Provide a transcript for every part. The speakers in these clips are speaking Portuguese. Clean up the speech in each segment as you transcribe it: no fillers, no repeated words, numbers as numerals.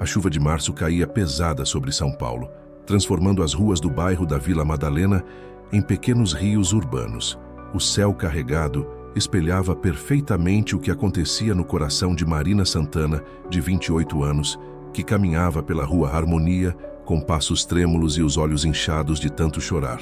chuva de março caía pesada sobre São Paulo, transformando as ruas do bairro da Vila Madalena em pequenos rios urbanos. O céu carregado espelhava perfeitamente o que acontecia no coração de Marina Santana, de 28 anos, que caminhava pela rua Harmonia com passos trêmulos e os olhos inchados de tanto chorar.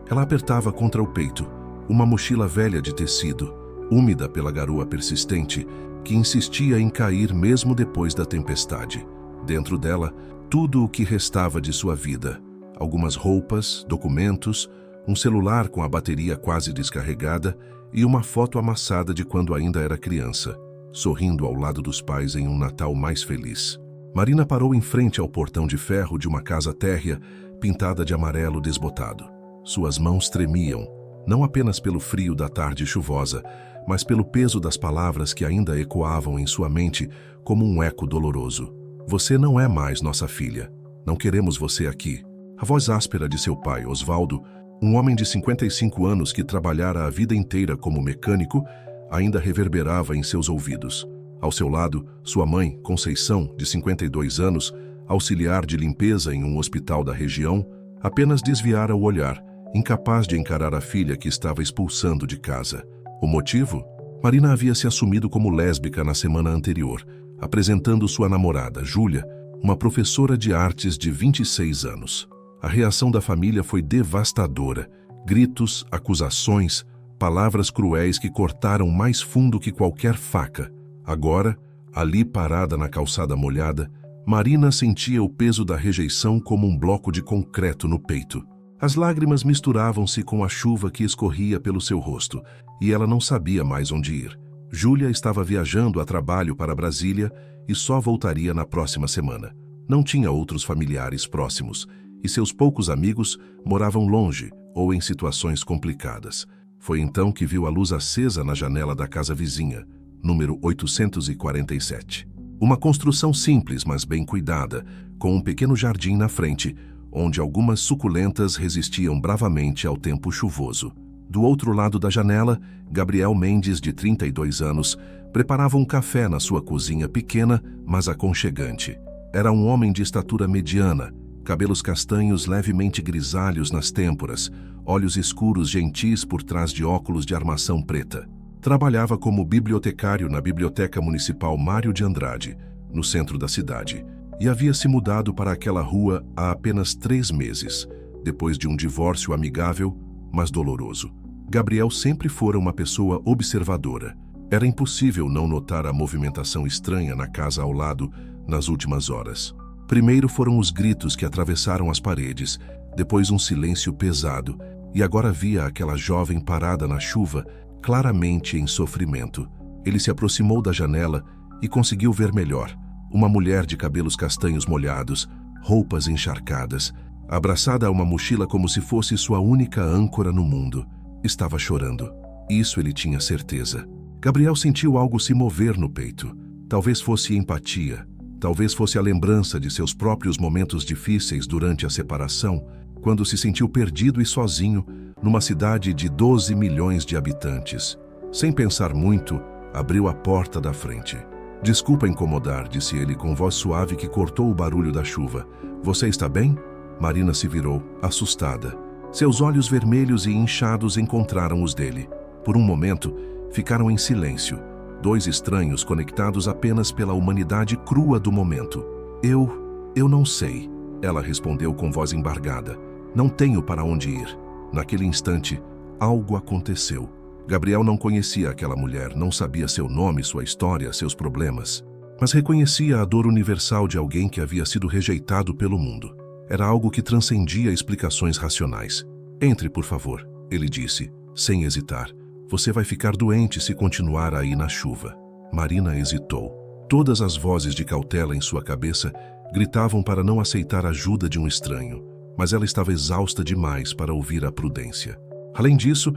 Ela apertava contra o peito uma mochila velha de tecido, úmida pela garoa persistente, que insistia em cair mesmo depois da tempestade. Dentro dela, tudo o que restava de sua vida: algumas roupas, documentos, um celular com a bateria quase descarregada e uma foto amassada de quando ainda era criança, sorrindo ao lado dos pais em um Natal mais feliz. Marina parou em frente ao portão de ferro de uma casa térrea pintada de amarelo desbotado. Suas mãos tremiam, não apenas pelo frio da tarde chuvosa, mas pelo peso das palavras que ainda ecoavam em sua mente como um eco doloroso. Você não é mais nossa filha. Não queremos você aqui. A voz áspera de seu pai, Osvaldo, um homem de 55 anos que trabalhara a vida inteira como mecânico, ainda reverberava em seus ouvidos. Ao seu lado, sua mãe, Conceição, de 52 anos, auxiliar de limpeza em um hospital da região, apenas desviara o olhar, incapaz de encarar a filha que estava expulsando de casa. O motivo? Marina havia se assumido como lésbica na semana anterior, apresentando sua namorada, Júlia, uma professora de artes de 26 anos. A reação da família foi devastadora. Gritos, acusações, palavras cruéis que cortaram mais fundo que qualquer faca. Agora, ali parada na calçada molhada, Marina sentia o peso da rejeição como um bloco de concreto no peito. As lágrimas misturavam-se com a chuva que escorria pelo seu rosto, e ela não sabia mais onde ir. Júlia estava viajando a trabalho para Brasília e só voltaria na próxima semana. Não tinha outros familiares próximos, e seus poucos amigos moravam longe ou em situações complicadas. Foi então que viu a luz acesa na janela da casa vizinha, número 847. Uma construção simples, mas bem cuidada, com um pequeno jardim na frente, onde algumas suculentas resistiam bravamente ao tempo chuvoso. Do outro lado da janela, Gabriel Mendes, de 32 anos, preparava um café na sua cozinha pequena, mas aconchegante. Era um homem de estatura mediana, cabelos castanhos levemente grisalhos nas têmporas, olhos escuros gentis por trás de óculos de armação preta. Trabalhava como bibliotecário na Biblioteca Municipal Mário de Andrade, no centro da cidade, e havia se mudado para aquela rua há apenas 3 meses, depois de um divórcio amigável, mas doloroso. Gabriel sempre fora uma pessoa observadora. Era impossível não notar a movimentação estranha na casa ao lado nas últimas horas. Primeiro foram os gritos que atravessaram as paredes, depois um silêncio pesado, e agora via aquela jovem parada na chuva, claramente em sofrimento. Ele se aproximou da janela e conseguiu ver melhor. Uma mulher de cabelos castanhos molhados, roupas encharcadas, abraçada a uma mochila como se fosse sua única âncora no mundo. Estava chorando. Isso ele tinha certeza. Gabriel sentiu algo se mover no peito. Talvez fosse empatia. Talvez fosse a lembrança de seus próprios momentos difíceis durante a separação, quando se sentiu perdido e sozinho numa cidade de 12 milhões de habitantes. Sem pensar muito, abriu a porta da frente. Desculpa incomodar, disse ele com voz suave que cortou o barulho da chuva. Você está bem? Marina se virou, assustada. Seus olhos vermelhos e inchados encontraram os dele. Por um momento, ficaram em silêncio. 2 estranhos conectados apenas pela humanidade crua do momento. Eu não sei, ela respondeu com voz embargada. Não tenho para onde ir. Naquele instante, algo aconteceu. Gabriel não conhecia aquela mulher, não sabia seu nome, sua história, seus problemas, mas reconhecia a dor universal de alguém que havia sido rejeitado pelo mundo. Era algo que transcendia explicações racionais. Entre, por favor, ele disse, sem hesitar. Você vai ficar doente se continuar aí na chuva. Marina hesitou. Todas as vozes de cautela em sua cabeça gritavam para não aceitar a ajuda de um estranho, mas ela estava exausta demais para ouvir a prudência. Além disso,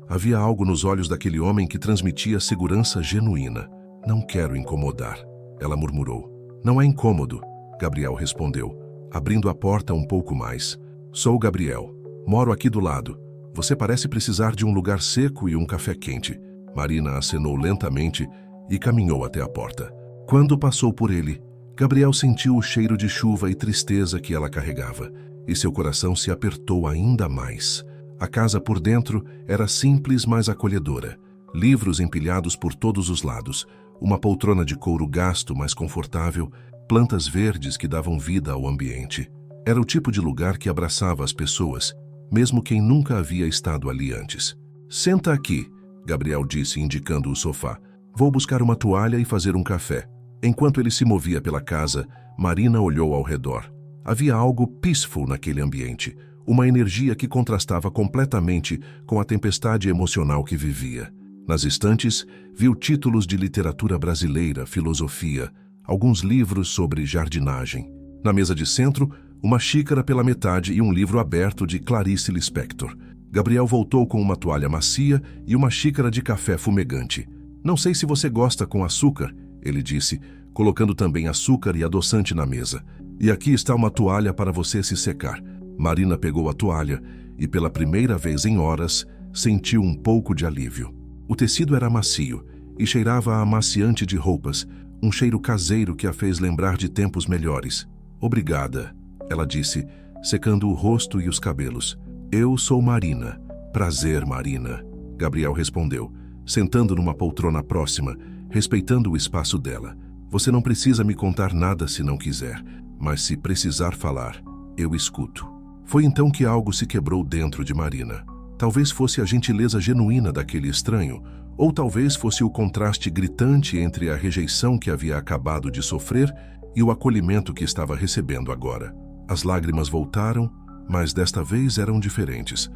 havia algo nos olhos daquele homem que transmitia segurança genuína. Não quero incomodar, ela murmurou. Não é incômodo, Gabriel respondeu, abrindo a porta um pouco mais. Sou Gabriel. Moro aqui do lado. Você parece precisar de um lugar seco e um café quente. Marina acenou lentamente e caminhou até a porta. Quando passou por ele, Gabriel sentiu o cheiro de chuva e tristeza que ela carregava, e seu coração se apertou ainda mais. A casa por dentro era simples, mas acolhedora. Livros empilhados por todos os lados, uma poltrona de couro gasto, mas confortável, plantas verdes que davam vida ao ambiente. Era o tipo de lugar que abraçava as pessoas, mesmo quem nunca havia estado ali antes. "Senta aqui", Gabriel disse, indicando o sofá. "Vou buscar uma toalha e fazer um café." Enquanto ele se movia pela casa, Marina olhou ao redor. Havia algo peaceful naquele ambiente, uma energia que contrastava completamente com a tempestade emocional que vivia. Nas estantes, viu títulos de literatura brasileira, filosofia, alguns livros sobre jardinagem. Na mesa de centro, uma xícara pela metade e um livro aberto de Clarice Lispector. Gabriel voltou com uma toalha macia e uma xícara de café fumegante. "Não sei se você gosta com açúcar", ele disse, colocando também açúcar e adoçante na mesa. "E aqui está uma toalha para você se secar." Marina pegou a toalha e, pela primeira vez em horas, sentiu um pouco de alívio. O tecido era macio e cheirava a amaciante de roupas, um cheiro caseiro que a fez lembrar de tempos melhores. "Obrigada", ela disse, secando o rosto e os cabelos. "Eu sou Marina." "Prazer, Marina", Gabriel respondeu, sentando numa poltrona próxima, respeitando o espaço dela. "Você não precisa me contar nada se não quiser, mas se precisar falar, eu escuto." Foi então que algo se quebrou dentro de Marina. Talvez fosse a gentileza genuína daquele estranho, ou talvez fosse o contraste gritante entre a rejeição que havia acabado de sofrer e o acolhimento que estava recebendo agora. As lágrimas voltaram, mas desta vez eram diferentes.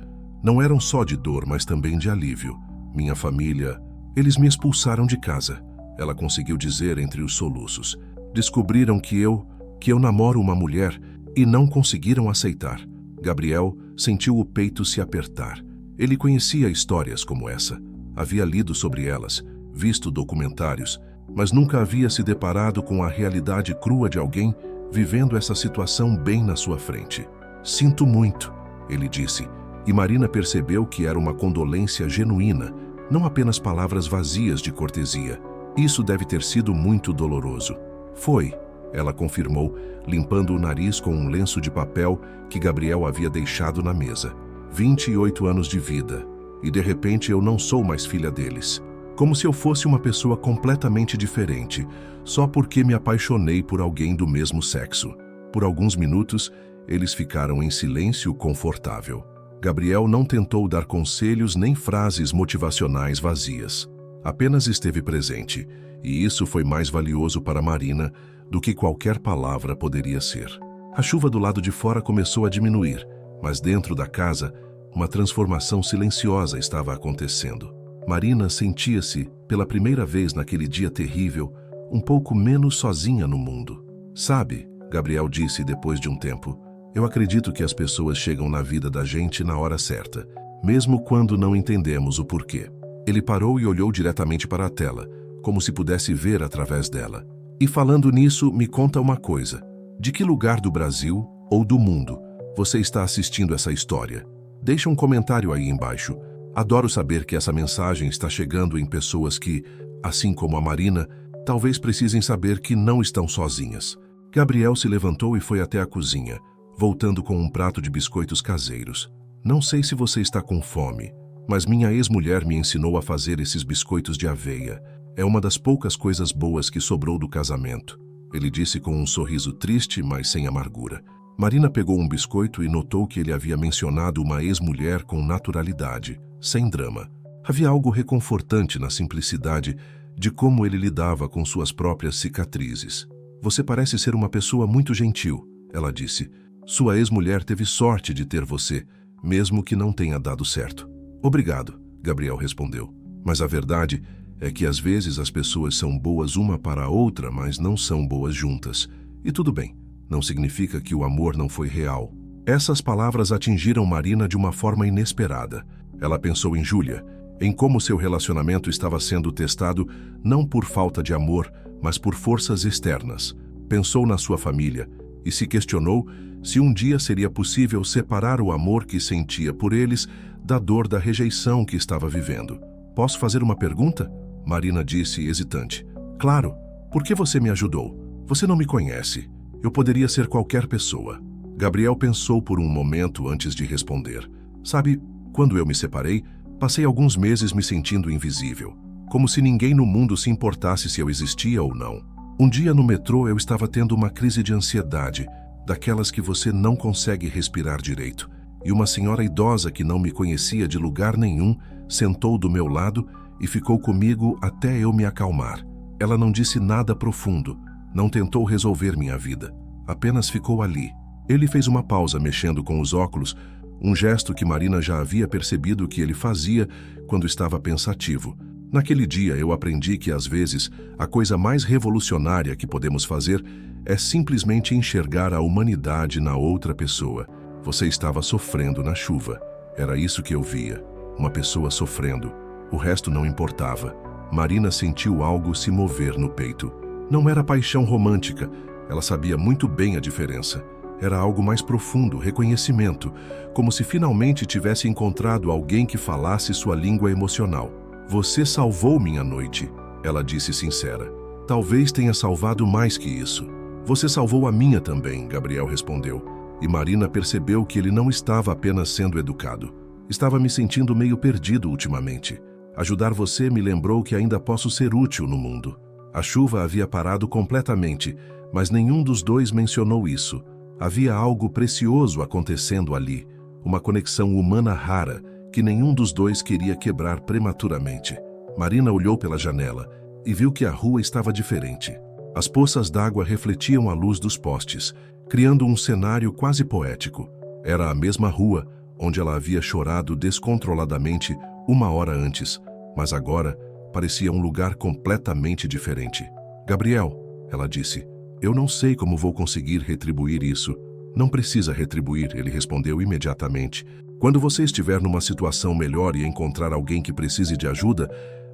Não eram só de dor, mas também de alívio. "Minha família... Eles me expulsaram de casa", ela conseguiu dizer entre os soluços. "Descobriram que eu namoro uma mulher e não conseguiram aceitar." Gabriel sentiu o peito se apertar. Ele conhecia histórias como essa. Havia lido sobre elas, visto documentários, mas nunca havia se deparado com a realidade crua de alguém vivendo essa situação bem na sua frente. "Sinto muito", ele disse, e Marina percebeu que era uma condolência genuína, não apenas palavras vazias de cortesia. "Isso deve ter sido muito doloroso." "Foi", ela confirmou, limpando o nariz com um lenço de papel que Gabriel havia deixado na mesa. 28 anos de vida, e de repente eu não sou mais filha deles. Como se eu fosse uma pessoa completamente diferente, só porque me apaixonei por alguém do mesmo sexo." Por alguns minutos, eles ficaram em silêncio confortável. Gabriel não tentou dar conselhos nem frases motivacionais vazias. Apenas esteve presente, e isso foi mais valioso para Marina do que qualquer palavra poderia ser. A chuva do lado de fora começou a diminuir, mas dentro da casa, uma transformação silenciosa estava acontecendo. Marina sentia-se, pela primeira vez naquele dia terrível, um pouco menos sozinha no mundo. "Sabe", Gabriel disse depois de um tempo, "eu acredito que as pessoas chegam na vida da gente na hora certa, mesmo quando não entendemos o porquê." Ele parou e olhou diretamente para a tela, como se pudesse ver através dela. "E falando nisso, me conta uma coisa. De que lugar do Brasil ou do mundo você está assistindo essa história? Deixa um comentário aí embaixo. Adoro saber que essa mensagem está chegando em pessoas que, assim como a Marina, talvez precisem saber que não estão sozinhas." Gabriel se levantou e foi até a cozinha, voltando com um prato de biscoitos caseiros. "Não sei se você está com fome, mas minha ex-mulher me ensinou a fazer esses biscoitos de aveia. É uma das poucas coisas boas que sobrou do casamento", ele disse com um sorriso triste, mas sem amargura. Marina pegou um biscoito e notou que ele havia mencionado uma ex-mulher com naturalidade, sem drama. Havia algo reconfortante na simplicidade de como ele lidava com suas próprias cicatrizes. "Você parece ser uma pessoa muito gentil", ela disse. "Sua ex-mulher teve sorte de ter você, mesmo que não tenha dado certo." "Obrigado", Gabriel respondeu. "Mas a verdade é que às vezes as pessoas são boas uma para a outra, mas não são boas juntas. E tudo bem, não significa que o amor não foi real." Essas palavras atingiram Marina de uma forma inesperada. Ela pensou em Júlia, em como seu relacionamento estava sendo testado não por falta de amor, mas por forças externas. Pensou na sua família e se questionou se um dia seria possível separar o amor que sentia por eles da dor da rejeição que estava vivendo. "Posso fazer uma pergunta?", Marina disse hesitante. "Claro. Por que você me ajudou?" Você não me conhece. Eu poderia ser qualquer pessoa. Gabriel pensou por um momento antes de responder. Sabe, quando eu me separei, passei alguns meses me sentindo invisível, como se ninguém no mundo se importasse se eu existia ou não. Um dia no metrô eu estava tendo uma crise de ansiedade, daquelas que você não consegue respirar direito, e uma senhora idosa que não me conhecia de lugar nenhum sentou do meu lado e ficou comigo até eu me acalmar. Ela não disse nada profundo, não tentou resolver minha vida, apenas ficou ali. Ele fez uma pausa mexendo com os óculos, um gesto que Marina já havia percebido que ele fazia quando estava pensativo. Naquele dia eu aprendi que às vezes a coisa mais revolucionária que podemos fazer é simplesmente enxergar a humanidade na outra pessoa. Você estava sofrendo na chuva. Era isso que eu via. Uma pessoa sofrendo. O resto não importava. Marina sentiu algo se mover no peito. Não era paixão romântica. Ela sabia muito bem a diferença. Era algo mais profundo, reconhecimento, como se finalmente tivesse encontrado alguém que falasse sua língua emocional. Você salvou minha noite, ela disse sincera. Talvez tenha salvado mais que isso. Você salvou a minha também, Gabriel respondeu. E Marina percebeu que ele não estava apenas sendo educado. Estava me sentindo meio perdido ultimamente. Ajudar você me lembrou que ainda posso ser útil no mundo. A chuva havia parado completamente, mas nenhum dos dois mencionou isso. Havia algo precioso acontecendo ali, uma conexão humana rara que nenhum dos dois queria quebrar prematuramente. Marina olhou pela janela e viu que a rua estava diferente. As poças d'água refletiam a luz dos postes, criando um cenário quase poético. Era a mesma rua onde ela havia chorado descontroladamente uma hora antes, mas agora parecia um lugar completamente diferente. Gabriel, ela disse, eu não sei como vou conseguir retribuir isso. Não precisa retribuir, ele respondeu imediatamente. Quando você estiver numa situação melhor e encontrar alguém que precise de ajuda,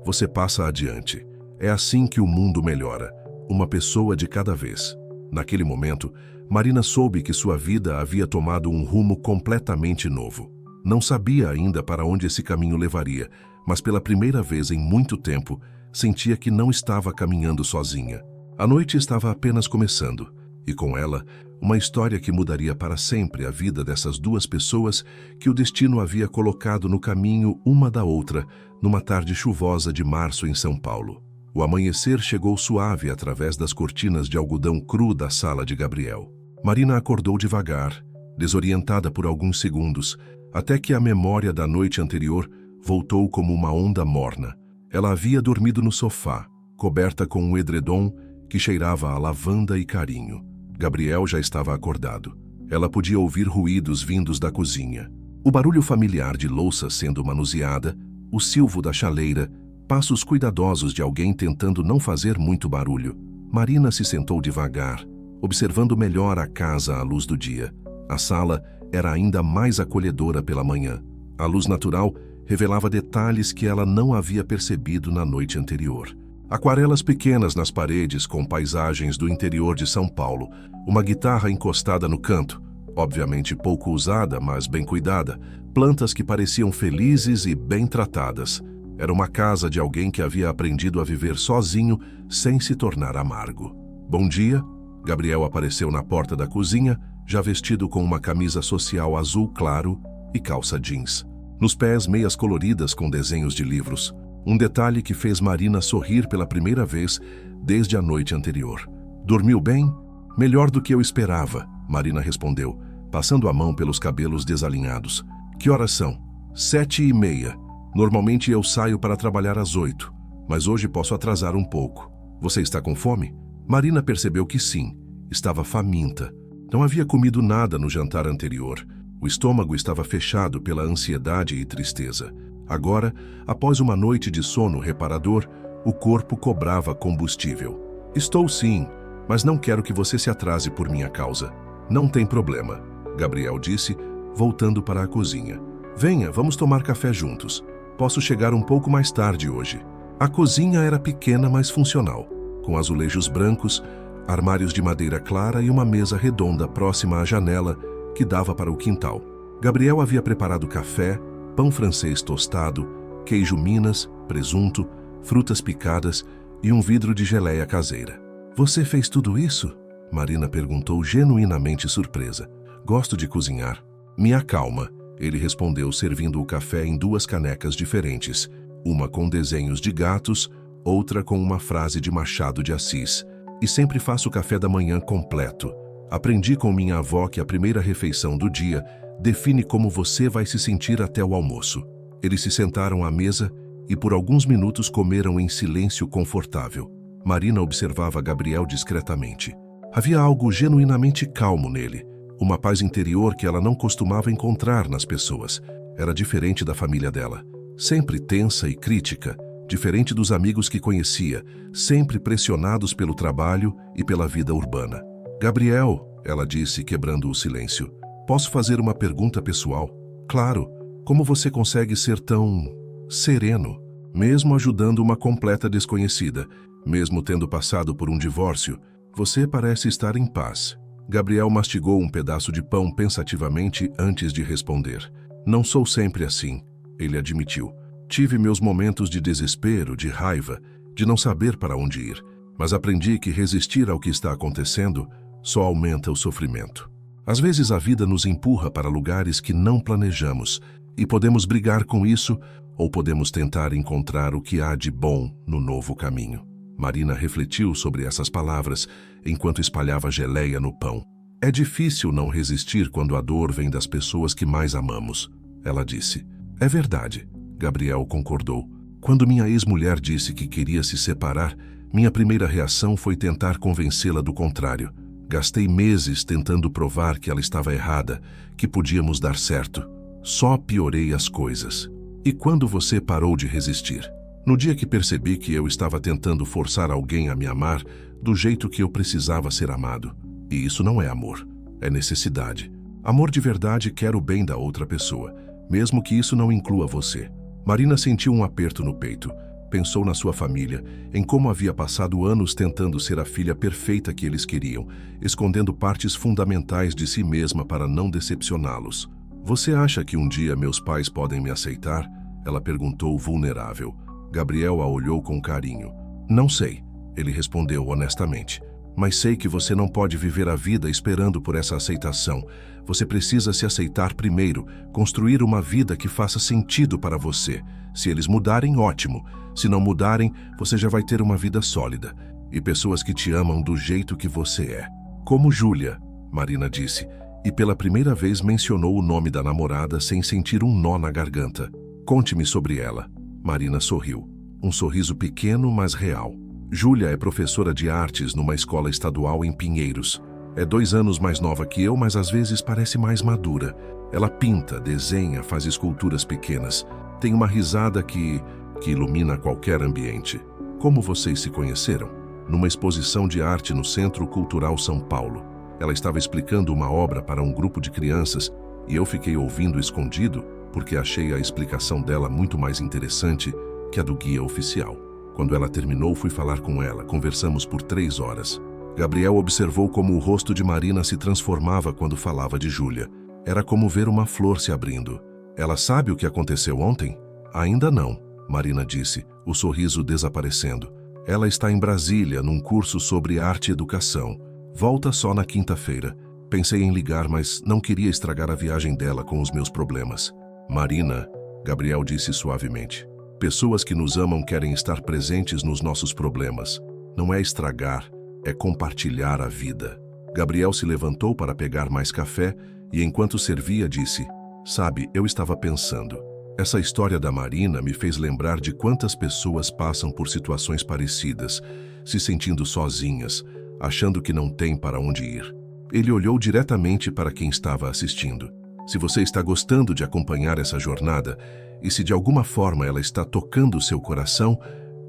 você passa adiante. É assim que o mundo melhora, uma pessoa de cada vez. Naquele momento, Marina soube que sua vida havia tomado um rumo completamente novo. Não sabia ainda para onde esse caminho levaria, mas pela primeira vez em muito tempo, sentia que não estava caminhando sozinha. A noite estava apenas começando, e com ela, uma história que mudaria para sempre a vida dessas duas pessoas que o destino havia colocado no caminho uma da outra, numa tarde chuvosa de março em São Paulo. O amanhecer chegou suave através das cortinas de algodão cru da sala de Gabriel. Marina acordou devagar, desorientada por alguns segundos, até que a memória da noite anterior voltou como uma onda morna. Ela havia dormido no sofá, coberta com um edredom que cheirava a lavanda e carinho. Gabriel já estava acordado. Ela podia ouvir ruídos vindos da cozinha. O barulho familiar de louça sendo manuseada, o silvo da chaleira, passos cuidadosos de alguém tentando não fazer muito barulho. Marina se sentou devagar, observando melhor a casa à luz do dia. A sala era ainda mais acolhedora pela manhã. A luz natural revelava detalhes que ela não havia percebido na noite anterior. Aquarelas pequenas nas paredes com paisagens do interior de São Paulo, uma guitarra encostada no canto, obviamente pouco usada, mas bem cuidada, plantas que pareciam felizes e bem tratadas. Era uma casa de alguém que havia aprendido a viver sozinho sem se tornar amargo. Bom dia, Gabriel apareceu na porta da cozinha, já vestido com uma camisa social azul claro e calça jeans. Nos pés, meias coloridas com desenhos de livros. Um detalhe que fez Marina sorrir pela primeira vez desde a noite anterior. Dormiu bem? Melhor do que eu esperava, Marina respondeu, passando a mão pelos cabelos desalinhados. Que horas são? 7:30. Normalmente eu saio para trabalhar às 8, mas hoje posso atrasar um pouco. Você está com fome? Marina percebeu que sim, estava faminta. Não havia comido nada no jantar anterior. O estômago estava fechado pela ansiedade e tristeza. Agora, após uma noite de sono reparador, o corpo cobrava combustível. Estou sim, mas não quero que você se atrase por minha causa. Não tem problema, Gabriel disse, voltando para a cozinha. Venha, vamos tomar café juntos. Posso chegar um pouco mais tarde hoje. A cozinha era pequena, mas funcional, com azulejos brancos, armários de madeira clara e uma mesa redonda próxima à janela que dava para o quintal. Gabriel havia preparado café, pão francês tostado, queijo Minas, presunto, frutas picadas e um vidro de geleia caseira. Você fez tudo isso? Marina perguntou genuinamente surpresa. Gosto de cozinhar. Me acalma, ele respondeu servindo o café em 2 canecas diferentes, uma com desenhos de gatos, outra com uma frase de Machado de Assis. E sempre faço o café da manhã completo. Aprendi com minha avó que a primeira refeição do dia define como você vai se sentir até o almoço. Eles se sentaram à mesa e por alguns minutos comeram em silêncio confortável. Marina observava Gabriel discretamente. Havia algo genuinamente calmo nele, uma paz interior que ela não costumava encontrar nas pessoas. Era diferente da família dela, sempre tensa e crítica, diferente dos amigos que conhecia, sempre pressionados pelo trabalho e pela vida urbana. Gabriel, ela disse, quebrando o silêncio, posso fazer uma pergunta pessoal? Claro, como você consegue ser tão sereno, mesmo ajudando uma completa desconhecida, mesmo tendo passado por um divórcio? Você parece estar em paz. Gabriel mastigou um pedaço de pão pensativamente antes de responder. Não sou sempre assim, ele admitiu. Tive meus momentos de desespero, de raiva, de não saber para onde ir, mas aprendi que resistir ao que está acontecendo só aumenta o sofrimento. Às vezes a vida nos empurra para lugares que não planejamos e podemos brigar com isso ou podemos tentar encontrar o que há de bom no novo caminho. Marina refletiu sobre essas palavras enquanto espalhava geleia no pão. É difícil não resistir quando a dor vem das pessoas que mais amamos, ela disse. É verdade, Gabriel concordou. Quando minha ex-mulher disse que queria se separar, minha primeira reação foi tentar convencê-la do contrário. Gastei meses tentando provar que ela estava errada, que podíamos dar certo. Só piorei as coisas. E quando você parou de resistir? No dia que percebi que eu estava tentando forçar alguém a me amar do jeito que eu precisava ser amado. E isso não é amor, é necessidade. Amor de verdade quer o bem da outra pessoa, mesmo que isso não inclua você. Marina sentiu um aperto no peito. Pensou na sua família, em como havia passado anos tentando ser a filha perfeita que eles queriam, escondendo partes fundamentais de si mesma para não decepcioná-los. Você acha que um dia meus pais podem me aceitar? Ela perguntou vulnerável. Gabriel a olhou com carinho. Não sei, ele respondeu honestamente. Mas sei que você não pode viver a vida esperando por essa aceitação. Você precisa se aceitar primeiro, construir uma vida que faça sentido para você. Se eles mudarem, ótimo. Se não mudarem, você já vai ter uma vida sólida. E pessoas que te amam do jeito que você é. Como Júlia, Marina disse, e pela primeira vez mencionou o nome da namorada sem sentir um nó na garganta. Conte-me sobre ela. Marina sorriu. Um sorriso pequeno, mas real. Júlia é professora de artes numa escola estadual em Pinheiros. É 2 anos mais nova que eu, mas às vezes parece mais madura. Ela pinta, desenha, faz esculturas pequenas. Tem uma risada que ilumina qualquer ambiente. Como vocês se conheceram? Numa exposição de arte no Centro Cultural São Paulo. Ela estava explicando uma obra para um grupo de crianças e eu fiquei ouvindo escondido porque achei a explicação dela muito mais interessante que a do guia oficial. Quando ela terminou, fui falar com ela. Conversamos por 3 horas. Gabriel observou como o rosto de Marina se transformava quando falava de Júlia. Era como ver uma flor se abrindo. Ela sabe o que aconteceu ontem? Ainda não, Marina disse, o sorriso desaparecendo. Ela está em Brasília, num curso sobre arte e educação. Volta só na quinta-feira. Pensei em ligar, mas não queria estragar a viagem dela com os meus problemas. Marina, Gabriel disse suavemente. Pessoas que nos amam querem estar presentes nos nossos problemas. Não é estragar, é compartilhar a vida. Gabriel se levantou para pegar mais café e, enquanto servia, disse: Sabe, eu estava pensando. Essa história da Marina me fez lembrar de quantas pessoas passam por situações parecidas, se sentindo sozinhas, achando que não tem para onde ir. Ele olhou diretamente para quem estava assistindo. Se você está gostando de acompanhar essa jornada, e se de alguma forma ela está tocando seu coração,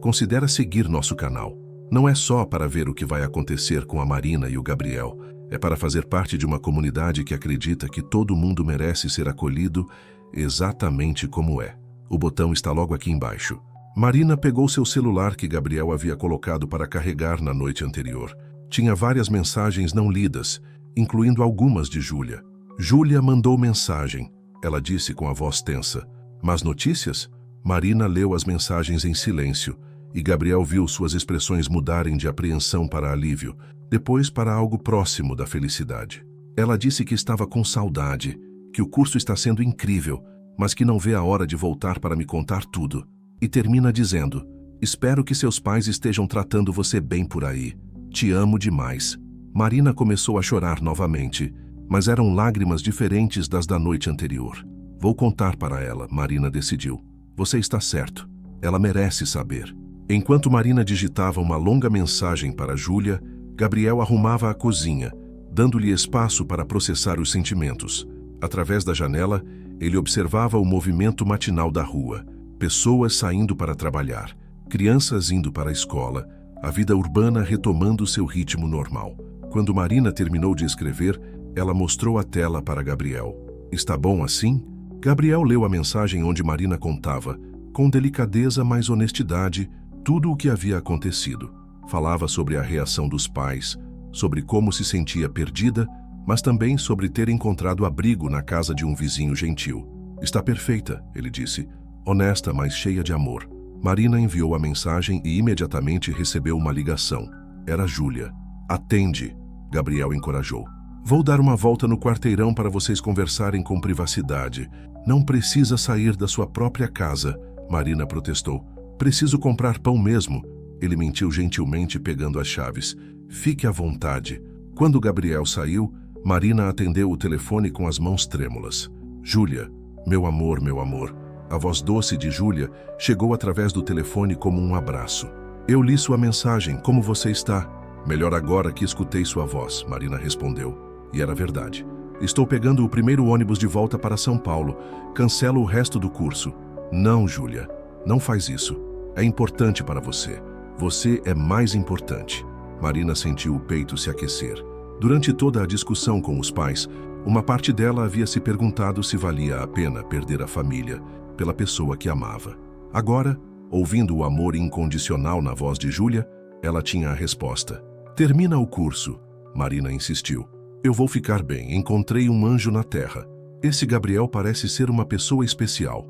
considere seguir nosso canal. Não é só para ver o que vai acontecer com a Marina e o Gabriel, é para fazer parte de uma comunidade que acredita que todo mundo merece ser acolhido exatamente como é. O botão está logo aqui embaixo. Marina pegou seu celular que Gabriel havia colocado para carregar na noite anterior. Tinha várias mensagens não lidas, incluindo algumas de Júlia. Júlia mandou mensagem, ela disse com a voz tensa. Mas notícias? Marina leu as mensagens em silêncio, e Gabriel viu suas expressões mudarem de apreensão para alívio, depois para algo próximo da felicidade. Ela disse que estava com saudade, que o curso está sendo incrível, mas que não vê a hora de voltar para me contar tudo. E termina dizendo: espero que seus pais estejam tratando você bem por aí. Te amo demais. Marina começou a chorar novamente, mas eram lágrimas diferentes das da noite anterior. Vou contar para ela, Marina decidiu. Você está certo. Ela merece saber. Enquanto Marina digitava uma longa mensagem para Júlia, Gabriel arrumava a cozinha, dando-lhe espaço para processar os sentimentos. Através da janela, ele observava o movimento matinal da rua. Pessoas saindo para trabalhar, crianças indo para a escola, a vida urbana retomando seu ritmo normal. Quando Marina terminou de escrever, ela mostrou a tela para Gabriel. Está bom assim? Gabriel leu a mensagem onde Marina contava, com delicadeza mas honestidade, tudo o que havia acontecido. Falava sobre a reação dos pais, sobre como se sentia perdida, mas também sobre ter encontrado abrigo na casa de um vizinho gentil. Está perfeita, ele disse, honesta, mas cheia de amor. Marina enviou a mensagem e imediatamente recebeu uma ligação. Era Júlia. Atende, Gabriel encorajou. Vou dar uma volta no quarteirão para vocês conversarem com privacidade. Não precisa sair da sua própria casa, Marina protestou. Preciso comprar pão mesmo. Ele mentiu gentilmente pegando as chaves. Fique à vontade. Quando Gabriel saiu, Marina atendeu o telefone com as mãos trêmulas. Júlia, meu amor, meu amor. A voz doce de Júlia chegou através do telefone como um abraço. Eu li sua mensagem, como você está? Melhor agora que escutei sua voz, Marina respondeu. E era verdade. Estou pegando o primeiro ônibus de volta para São Paulo. Cancelo o resto do curso. Não, Júlia. Não faz isso. É importante para você. Você é mais importante. Marina sentiu o peito se aquecer. Durante toda a discussão com os pais, uma parte dela havia se perguntado se valia a pena perder a família pela pessoa que amava. Agora, ouvindo o amor incondicional na voz de Júlia, ela tinha a resposta. Termina o curso, Marina insistiu. Eu vou ficar bem, encontrei um anjo na terra. Esse Gabriel parece ser uma pessoa especial.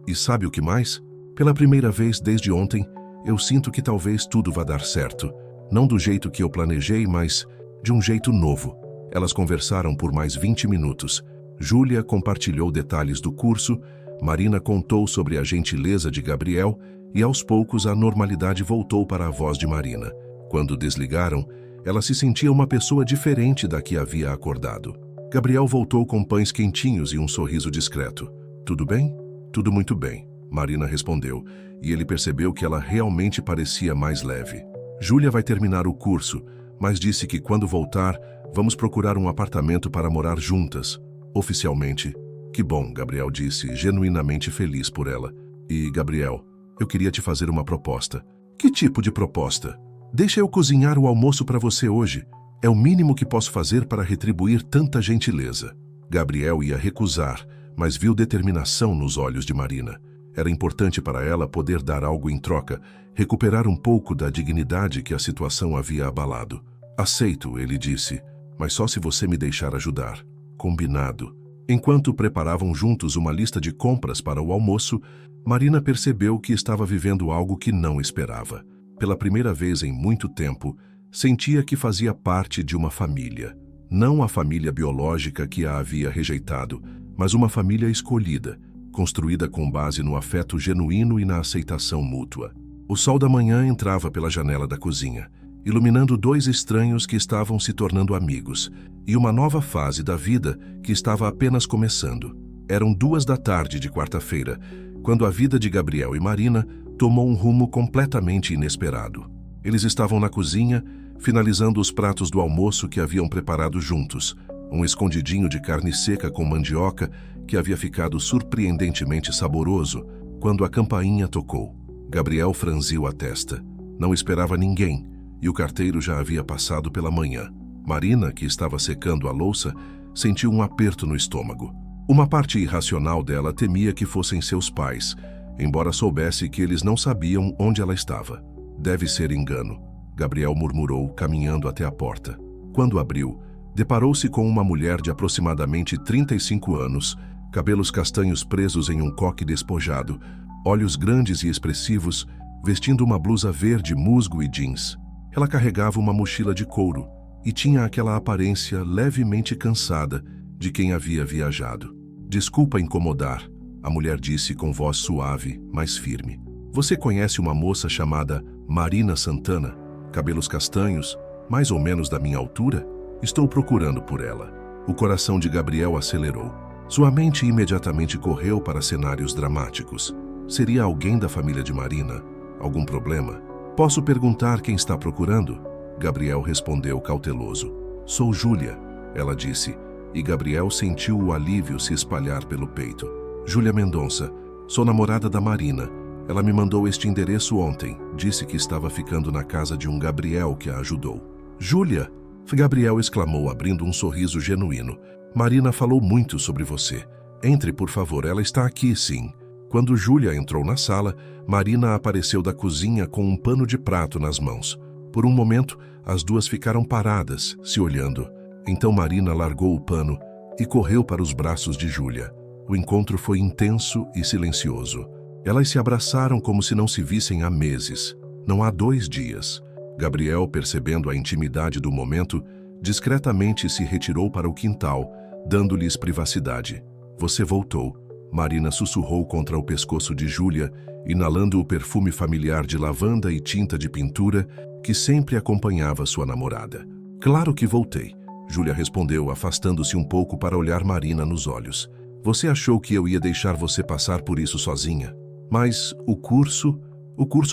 E sabe o que mais? Pela primeira vez desde ontem, eu sinto que talvez tudo vá dar certo. Não do jeito que eu planejei, mas de um jeito novo. Elas conversaram por mais 20 minutos. Júlia compartilhou detalhes do curso, Marina contou sobre a gentileza de Gabriel e aos poucos a normalidade voltou para a voz de Marina. Quando desligaram, ela se sentia uma pessoa diferente da que havia acordado. Gabriel voltou com pães quentinhos e um sorriso discreto. Tudo bem? Tudo muito bem, Marina respondeu, e ele percebeu que ela realmente parecia mais leve. Júlia vai terminar o curso, mas disse que quando voltar, vamos procurar um apartamento para morar juntas, oficialmente. Que bom, Gabriel disse, genuinamente feliz por ela. E, Gabriel, eu queria te fazer uma proposta. Que tipo de proposta? Deixa eu cozinhar o almoço para você hoje. É o mínimo que posso fazer para retribuir tanta gentileza. Gabriel ia recusar, mas viu determinação nos olhos de Marina. Era importante para ela poder dar algo em troca, recuperar um pouco da dignidade que a situação havia abalado. Aceito, ele disse, mas só se você me deixar ajudar. Combinado. Enquanto preparavam juntos uma lista de compras para o almoço, Marina percebeu que estava vivendo algo que não esperava. Pela primeira vez em muito tempo, sentia que fazia parte de uma família. Não a família biológica que a havia rejeitado, mas uma família escolhida, construída com base no afeto genuíno e na aceitação mútua. O sol da manhã entrava pela janela da cozinha, iluminando dois estranhos que estavam se tornando amigos, e uma nova fase da vida que estava apenas começando. Eram 2 da tarde de quarta-feira, quando a vida de Gabriel e Marina tomou um rumo completamente inesperado. Eles estavam na cozinha, finalizando os pratos do almoço que haviam preparado juntos, um escondidinho de carne seca com mandioca que havia ficado surpreendentemente saboroso, quando a campainha tocou. Gabriel franziu a testa. Não esperava ninguém, e o carteiro já havia passado pela manhã. Marina, que estava secando a louça, sentiu um aperto no estômago. Uma parte irracional dela temia que fossem seus pais, embora soubesse que eles não sabiam onde ela estava. Deve ser engano, Gabriel murmurou, caminhando até a porta. Quando abriu, deparou-se com uma mulher de aproximadamente 35 anos, cabelos castanhos presos em um coque despojado, olhos grandes e expressivos, vestindo uma blusa verde musgo e jeans. Ela carregava uma mochila de couro e tinha aquela aparência levemente cansada de quem havia viajado. Desculpa incomodar, a mulher disse com voz suave, mas firme. Você conhece uma moça chamada Marina Santana? Cabelos castanhos, mais ou menos da minha altura? Estou procurando por ela. O coração de Gabriel acelerou. Sua mente imediatamente correu para cenários dramáticos. Seria alguém da família de Marina? Algum problema? Posso perguntar quem está procurando? Gabriel respondeu cauteloso. Sou Júlia, ela disse, e Gabriel sentiu o alívio se espalhar pelo peito. Júlia Mendonça, sou namorada da Marina. Ela me mandou este endereço ontem. Disse que estava ficando na casa de um Gabriel que a ajudou. Júlia! Gabriel exclamou, abrindo um sorriso genuíno. Marina falou muito sobre você. Entre, por favor, ela está aqui, sim. Quando Júlia entrou na sala, Marina apareceu da cozinha com um pano de prato nas mãos. Por um momento, as duas ficaram paradas, se olhando. Então Marina largou o pano e correu para os braços de Júlia. O encontro foi intenso e silencioso. Elas se abraçaram como se não se vissem há meses. Não há 2 dias. Gabriel, percebendo a intimidade do momento, discretamente se retirou para o quintal, dando-lhes privacidade. Você voltou. Marina sussurrou contra o pescoço de Júlia, inalando o perfume familiar de lavanda e tinta de pintura que sempre acompanhava sua namorada. Claro que voltei, Júlia respondeu, afastando-se um pouco para olhar Marina nos olhos. Você achou que eu ia deixar você passar por isso sozinha? Mas o curso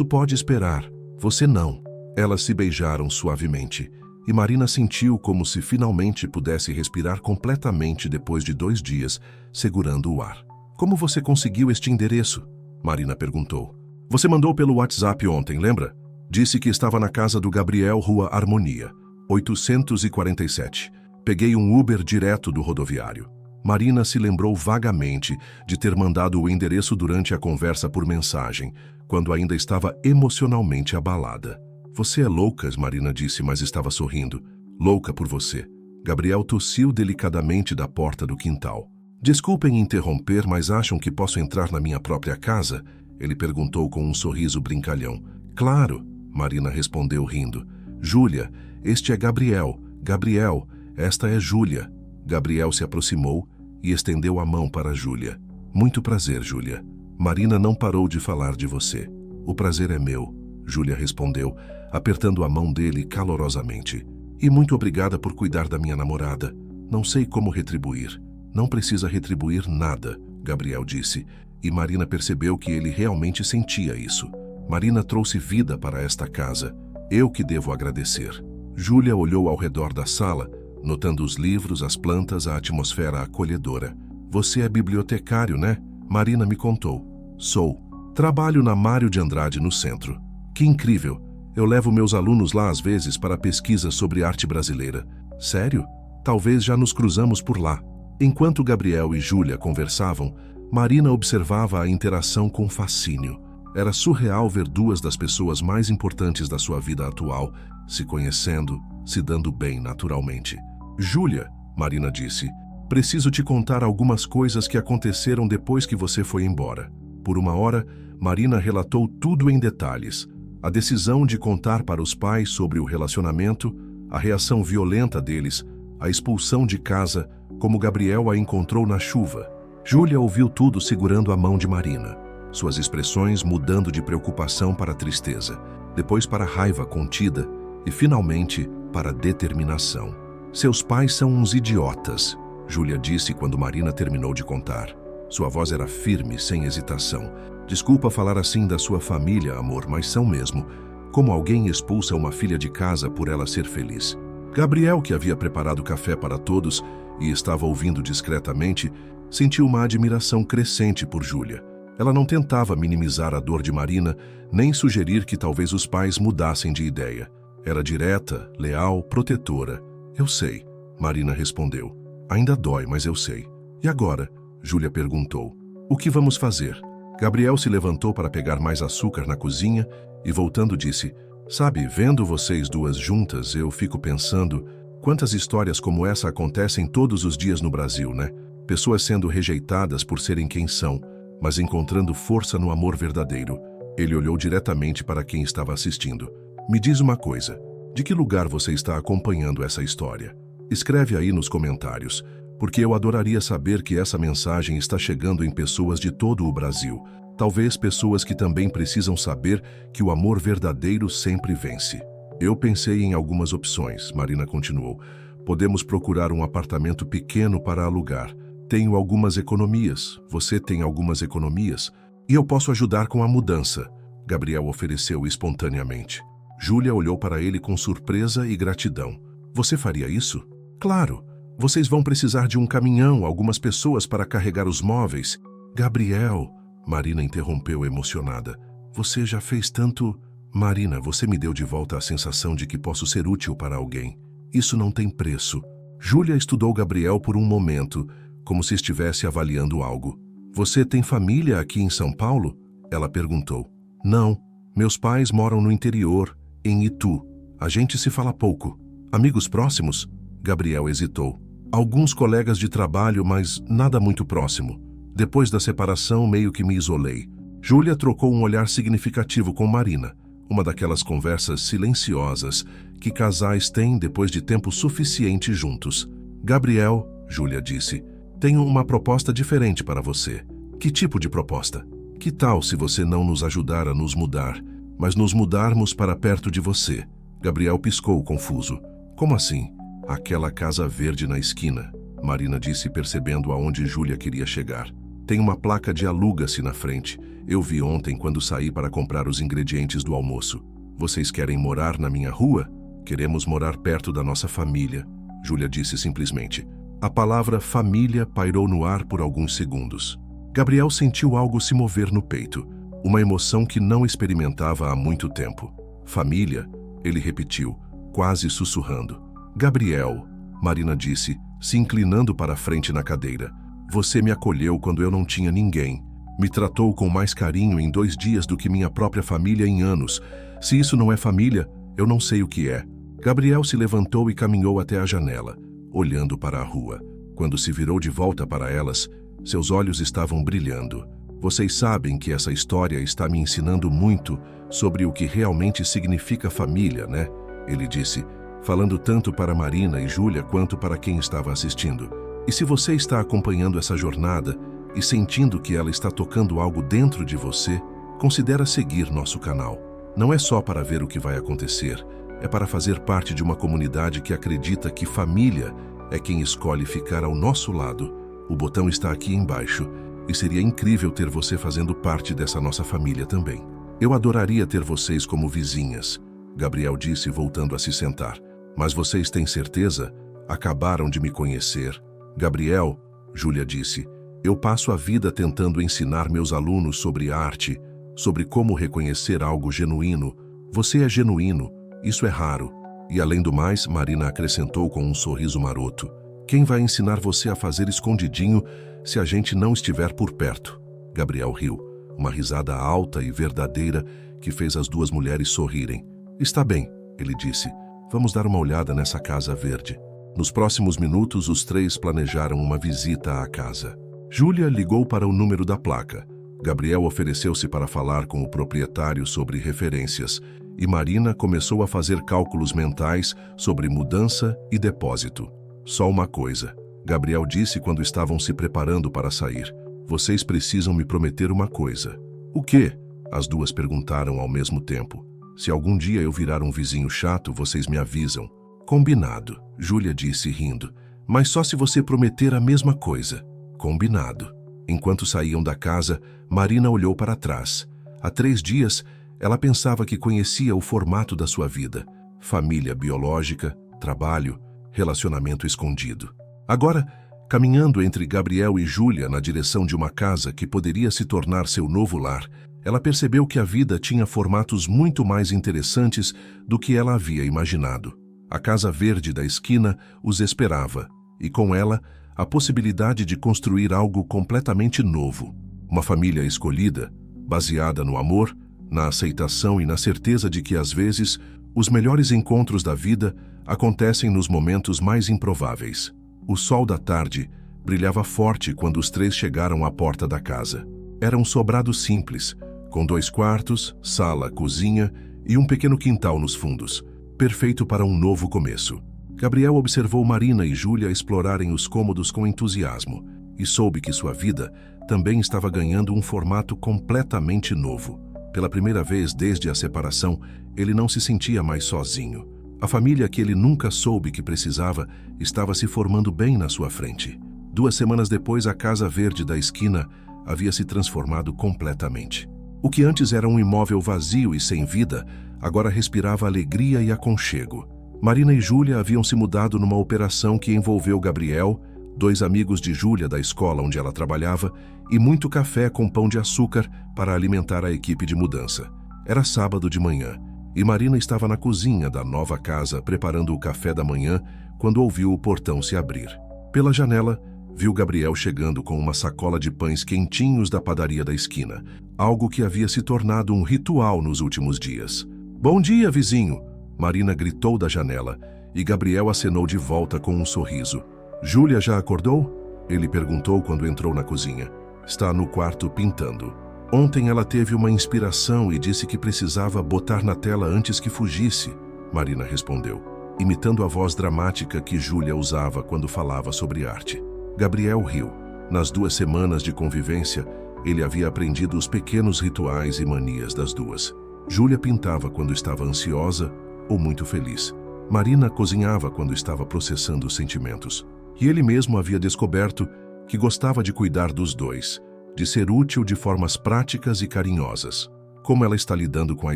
pode esperar. Você não. Elas se beijaram suavemente, e Marina sentiu como se finalmente pudesse respirar completamente depois de 2 dias, segurando o ar. Como você conseguiu este endereço? Marina perguntou. Você mandou pelo WhatsApp ontem, lembra? Disse que estava na casa do Gabriel, Rua Harmonia, 847. Peguei um Uber direto do rodoviário. Marina se lembrou vagamente de ter mandado o endereço durante a conversa por mensagem, quando ainda estava emocionalmente abalada. Você é louca, Marina disse, mas estava sorrindo. Louca por você. Gabriel tossiu delicadamente da porta do quintal. Desculpem interromper, mas acham que posso entrar na minha própria casa? Ele perguntou com um sorriso brincalhão. Claro, Marina respondeu rindo. Júlia, este é Gabriel. Gabriel, esta é Júlia. Gabriel se aproximou e estendeu a mão para Júlia. Muito prazer, Júlia. Marina não parou de falar de você. O prazer é meu, Júlia respondeu, apertando a mão dele calorosamente. E muito obrigada por cuidar da minha namorada. Não sei como retribuir. Não precisa retribuir nada, Gabriel disse, e Marina percebeu que ele realmente sentia isso. Marina trouxe vida para esta casa. Eu que devo agradecer. Júlia olhou ao redor da sala, notando os livros, as plantas, a atmosfera acolhedora. Você é bibliotecário, né? Marina me contou. Sou. Trabalho na Mário de Andrade, no centro. Que incrível! Eu levo meus alunos lá às vezes para pesquisas sobre arte brasileira. Sério? Talvez já nos cruzamos por lá. Enquanto Gabriel e Júlia conversavam, Marina observava a interação com fascínio. Era surreal ver 2 das pessoas mais importantes da sua vida atual se conhecendo, se dando bem naturalmente. Júlia, Marina disse, preciso te contar algumas coisas que aconteceram depois que você foi embora. Por uma hora, Marina relatou tudo em detalhes. A decisão de contar para os pais sobre o relacionamento, a reação violenta deles, a expulsão de casa, como Gabriel a encontrou na chuva. Júlia ouviu tudo segurando a mão de Marina, suas expressões mudando de preocupação para tristeza, depois para raiva contida e, finalmente, para determinação. Seus pais são uns idiotas, Júlia disse quando Marina terminou de contar. Sua voz era firme, sem hesitação. Desculpa falar assim da sua família, amor, mas são mesmo. Como alguém expulsa uma filha de casa por ela ser feliz. Gabriel, que havia preparado café para todos e estava ouvindo discretamente, sentiu uma admiração crescente por Júlia. Ela não tentava minimizar a dor de Marina, nem sugerir que talvez os pais mudassem de ideia. Era direta, leal, protetora. Eu sei, Marina respondeu. Ainda dói, mas eu sei. E agora? Júlia perguntou. O que vamos fazer? Gabriel se levantou para pegar mais açúcar na cozinha e, voltando, disse: Sabe, vendo vocês 2 juntas, eu fico pensando quantas histórias como essa acontecem todos os dias no Brasil, né? Pessoas sendo rejeitadas por serem quem são, mas encontrando força no amor verdadeiro. Ele olhou diretamente para quem estava assistindo. Me diz uma coisa, de que lugar você está acompanhando essa história? Escreve aí nos comentários, porque eu adoraria saber que essa mensagem está chegando em pessoas de todo o Brasil. Talvez pessoas que também precisam saber que o amor verdadeiro sempre vence. Eu pensei em algumas opções, Marina continuou. Podemos procurar um apartamento pequeno para alugar. Tenho algumas economias, você tem algumas economias, e eu posso ajudar com a mudança, Gabriel ofereceu espontaneamente. Júlia olhou para ele com surpresa e gratidão. Você faria isso? Claro. Vocês vão precisar de um caminhão, algumas pessoas para carregar os móveis. Gabriel, Marina interrompeu emocionada. Você já fez tanto... Marina, você me deu de volta a sensação de que posso ser útil para alguém. Isso não tem preço. Júlia estudou Gabriel por um momento, como se estivesse avaliando algo. Você tem família aqui em São Paulo? Ela perguntou. Não, meus pais moram no interior, em Itu. A gente se fala pouco. Amigos próximos? Gabriel hesitou. Alguns colegas de trabalho, mas nada muito próximo. Depois da separação, meio que me isolei. Júlia trocou um olhar significativo com Marina, uma daquelas conversas silenciosas que casais têm depois de tempo suficiente juntos. Gabriel, Júlia disse, tenho uma proposta diferente para você. Que tipo de proposta? Que tal se você não nos ajudar a nos mudar, mas nos mudarmos para perto de você? Gabriel piscou confuso. Como assim? Aquela casa verde na esquina, Marina disse percebendo aonde Júlia queria chegar. Tem uma placa de aluga-se na frente. Eu vi ontem quando saí para comprar os ingredientes do almoço. Vocês querem morar na minha rua? Queremos morar perto da nossa família, Júlia disse simplesmente. A palavra família pairou no ar por alguns segundos. Gabriel sentiu algo se mover no peito, uma emoção que não experimentava há muito tempo. Família, ele repetiu, quase sussurrando. Gabriel, Marina disse, se inclinando para a frente na cadeira. Você me acolheu quando eu não tinha ninguém. Me tratou com mais carinho em 2 dias do que minha própria família em anos. Se isso não é família, eu não sei o que é. Gabriel se levantou e caminhou até a janela, olhando para a rua. Quando se virou de volta para elas, seus olhos estavam brilhando. Vocês sabem que essa história está me ensinando muito sobre o que realmente significa família, né? Ele disse, falando tanto para Marina e Júlia quanto para quem estava assistindo. E se você está acompanhando essa jornada e sentindo que ela está tocando algo dentro de você, considera seguir nosso canal. Não é só para ver o que vai acontecer, é para fazer parte de uma comunidade que acredita que família é quem escolhe ficar ao nosso lado. O botão está aqui embaixo e seria incrível ter você fazendo parte dessa nossa família também. Eu adoraria ter vocês como vizinhas, Gabriel disse voltando a se sentar. Mas vocês têm certeza? Acabaram de me conhecer. Gabriel, Júlia disse, eu passo a vida tentando ensinar meus alunos sobre arte, sobre como reconhecer algo genuíno. Você é genuíno, isso é raro. E além do mais, Marina acrescentou com um sorriso maroto, quem vai ensinar você a fazer escondidinho se a gente não estiver por perto? Gabriel riu, uma risada alta e verdadeira que fez as 2 mulheres sorrirem. Está bem, ele disse, vamos dar uma olhada nessa casa verde. Nos próximos minutos, os 3 planejaram uma visita à casa. Júlia ligou para o número da placa. Gabriel ofereceu-se para falar com o proprietário sobre referências e Marina começou a fazer cálculos mentais sobre mudança e depósito. Só uma coisa, Gabriel disse quando estavam se preparando para sair. Vocês precisam me prometer uma coisa. O quê? As 2 perguntaram ao mesmo tempo. Se algum dia eu virar um vizinho chato, vocês me avisam. Combinado, Júlia disse rindo, mas só se você prometer a mesma coisa. Combinado. Enquanto saíam da casa, Marina olhou para trás. Há 3 dias, ela pensava que conhecia o formato da sua vida. Família biológica, trabalho, relacionamento escondido. Agora, caminhando entre Gabriel e Júlia na direção de uma casa que poderia se tornar seu novo lar, ela percebeu que a vida tinha formatos muito mais interessantes do que ela havia imaginado. A casa verde da esquina os esperava, e com ela, a possibilidade de construir algo completamente novo. Uma família escolhida, baseada no amor, na aceitação e na certeza de que, às vezes, os melhores encontros da vida acontecem nos momentos mais improváveis. O sol da tarde brilhava forte quando os 3 chegaram à porta da casa. Era um sobrado simples, com 2 quartos, sala, cozinha e um pequeno quintal nos fundos, perfeito para um novo começo. Gabriel observou Marina e Júlia explorarem os cômodos com entusiasmo e soube que sua vida também estava ganhando um formato completamente novo. Pela primeira vez desde a separação, ele não se sentia mais sozinho. A família que ele nunca soube que precisava estava se formando bem na sua frente. 2 semanas depois, a casa verde da esquina havia se transformado completamente. O que antes era um imóvel vazio e sem vida, agora respirava alegria e aconchego. Marina e Júlia haviam se mudado numa operação que envolveu Gabriel, 2 amigos de Júlia da escola onde ela trabalhava e muito café com pão de açúcar para alimentar a equipe de mudança. Era sábado de manhã e Marina estava na cozinha da nova casa preparando o café da manhã quando ouviu o portão se abrir. Pela janela, viu Gabriel chegando com uma sacola de pães quentinhos da padaria da esquina, algo que havia se tornado um ritual nos últimos dias. "Bom dia, vizinho!" Marina gritou da janela e Gabriel acenou de volta com um sorriso. "Júlia já acordou?" Ele perguntou quando entrou na cozinha. "Está no quarto pintando. Ontem ela teve uma inspiração e disse que precisava botar na tela antes que fugisse", Marina respondeu, imitando a voz dramática que Júlia usava quando falava sobre arte. Gabriel riu. Nas 2 semanas de convivência, ele havia aprendido os pequenos rituais e manias das duas. Júlia pintava quando estava ansiosa ou muito feliz. Marina cozinhava quando estava processando os sentimentos. E ele mesmo havia descoberto que gostava de cuidar dos dois, de ser útil de formas práticas e carinhosas. Como ela está lidando com a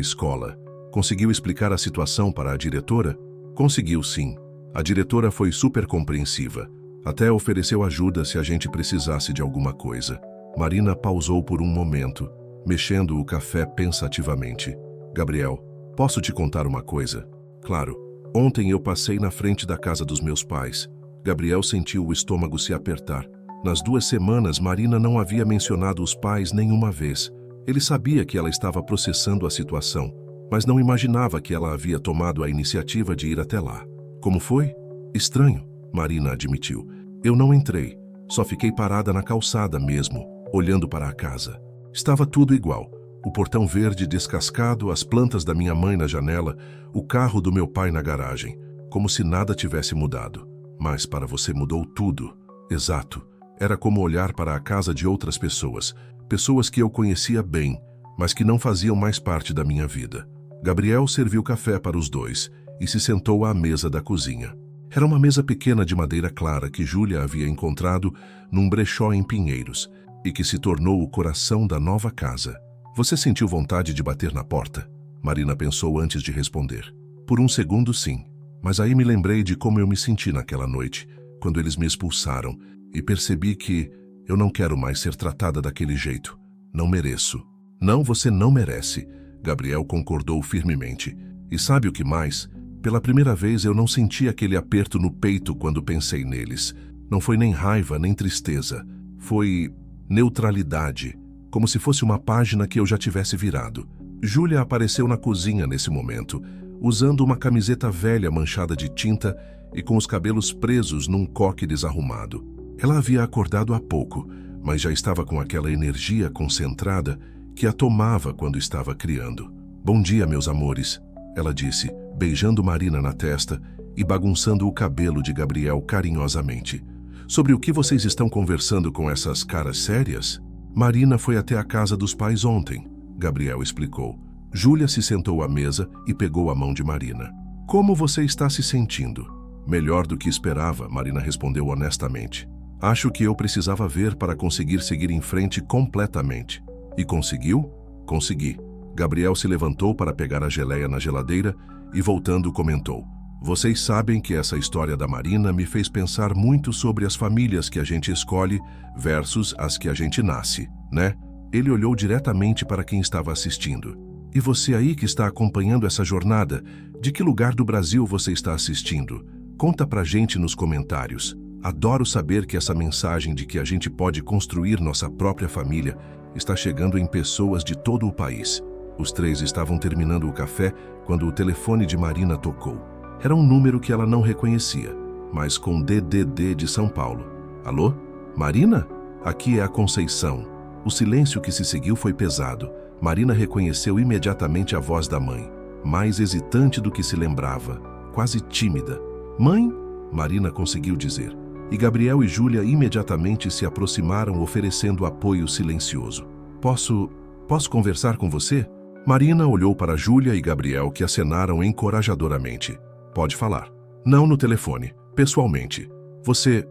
escola? Conseguiu explicar a situação para a diretora? Conseguiu, sim. A diretora foi super compreensiva. Até ofereceu ajuda se a gente precisasse de alguma coisa. Marina pausou por um momento, mexendo o café pensativamente. "Gabriel, posso te contar uma coisa?" "Claro. Ontem eu passei na frente da casa dos meus pais." Gabriel sentiu o estômago se apertar. Nas 2 semanas, Marina não havia mencionado os pais nenhuma vez. Ele sabia que ela estava processando a situação, mas não imaginava que ela havia tomado a iniciativa de ir até lá. "Como foi?" "Estranho", Marina admitiu. "Eu não entrei, só fiquei parada na calçada mesmo, olhando para a casa. Estava tudo igual. O portão verde descascado, as plantas da minha mãe na janela, o carro do meu pai na garagem, como se nada tivesse mudado. Mas para você mudou tudo." "Exato. Era como olhar para a casa de outras pessoas, pessoas que eu conhecia bem, mas que não faziam mais parte da minha vida." Gabriel serviu café para os dois e se sentou à mesa da cozinha. Era uma mesa pequena de madeira clara que Júlia havia encontrado num brechó em Pinheiros e que se tornou o coração da nova casa. "Você sentiu vontade de bater na porta?" Marina pensou antes de responder. "Por um segundo, sim. Mas aí me lembrei de como eu me senti naquela noite, quando eles me expulsaram, e percebi que eu não quero mais ser tratada daquele jeito. Não mereço." "Não, você não merece." Gabriel concordou firmemente. "E sabe o que mais? Pela primeira vez eu não senti aquele aperto no peito quando pensei neles. Não foi nem raiva, nem tristeza. Foi neutralidade, como se fosse uma página que eu já tivesse virado." Júlia apareceu na cozinha nesse momento, usando uma camiseta velha manchada de tinta e com os cabelos presos num coque desarrumado. Ela havia acordado há pouco, mas já estava com aquela energia concentrada que a tomava quando estava criando. "Bom dia, meus amores," ela disse, beijando Marina na testa e bagunçando o cabelo de Gabriel carinhosamente. "Sobre o que vocês estão conversando com essas caras sérias?" "Marina foi até a casa dos pais ontem," Gabriel explicou. Júlia se sentou à mesa e pegou a mão de Marina. "Como você está se sentindo?" "Melhor do que esperava," Marina respondeu honestamente. "Acho que eu precisava ver para conseguir seguir em frente completamente." "E conseguiu?" "Consegui." Gabriel se levantou para pegar a geleia na geladeira e, voltando, comentou: "Vocês sabem que essa história da Marina me fez pensar muito sobre as famílias que a gente escolhe versus as que a gente nasce, né?" Ele olhou diretamente para quem estava assistindo. "E você aí que está acompanhando essa jornada, de que lugar do Brasil você está assistindo? Conta pra gente nos comentários. Adoro saber que essa mensagem de que a gente pode construir nossa própria família está chegando em pessoas de todo o país." Os 3 estavam terminando o café quando o telefone de Marina tocou. Era um número que ela não reconhecia, mas com DDD de São Paulo. "Alô? Marina? Aqui é a Conceição." O silêncio que se seguiu foi pesado. Marina reconheceu imediatamente a voz da mãe, mais hesitante do que se lembrava, quase tímida. Mãe? Marina conseguiu dizer. E Gabriel e Júlia imediatamente se aproximaram, oferecendo apoio silencioso. Posso conversar com você? Marina olhou para Júlia e Gabriel, que acenaram encorajadoramente. Pode falar. Não no telefone, pessoalmente. Você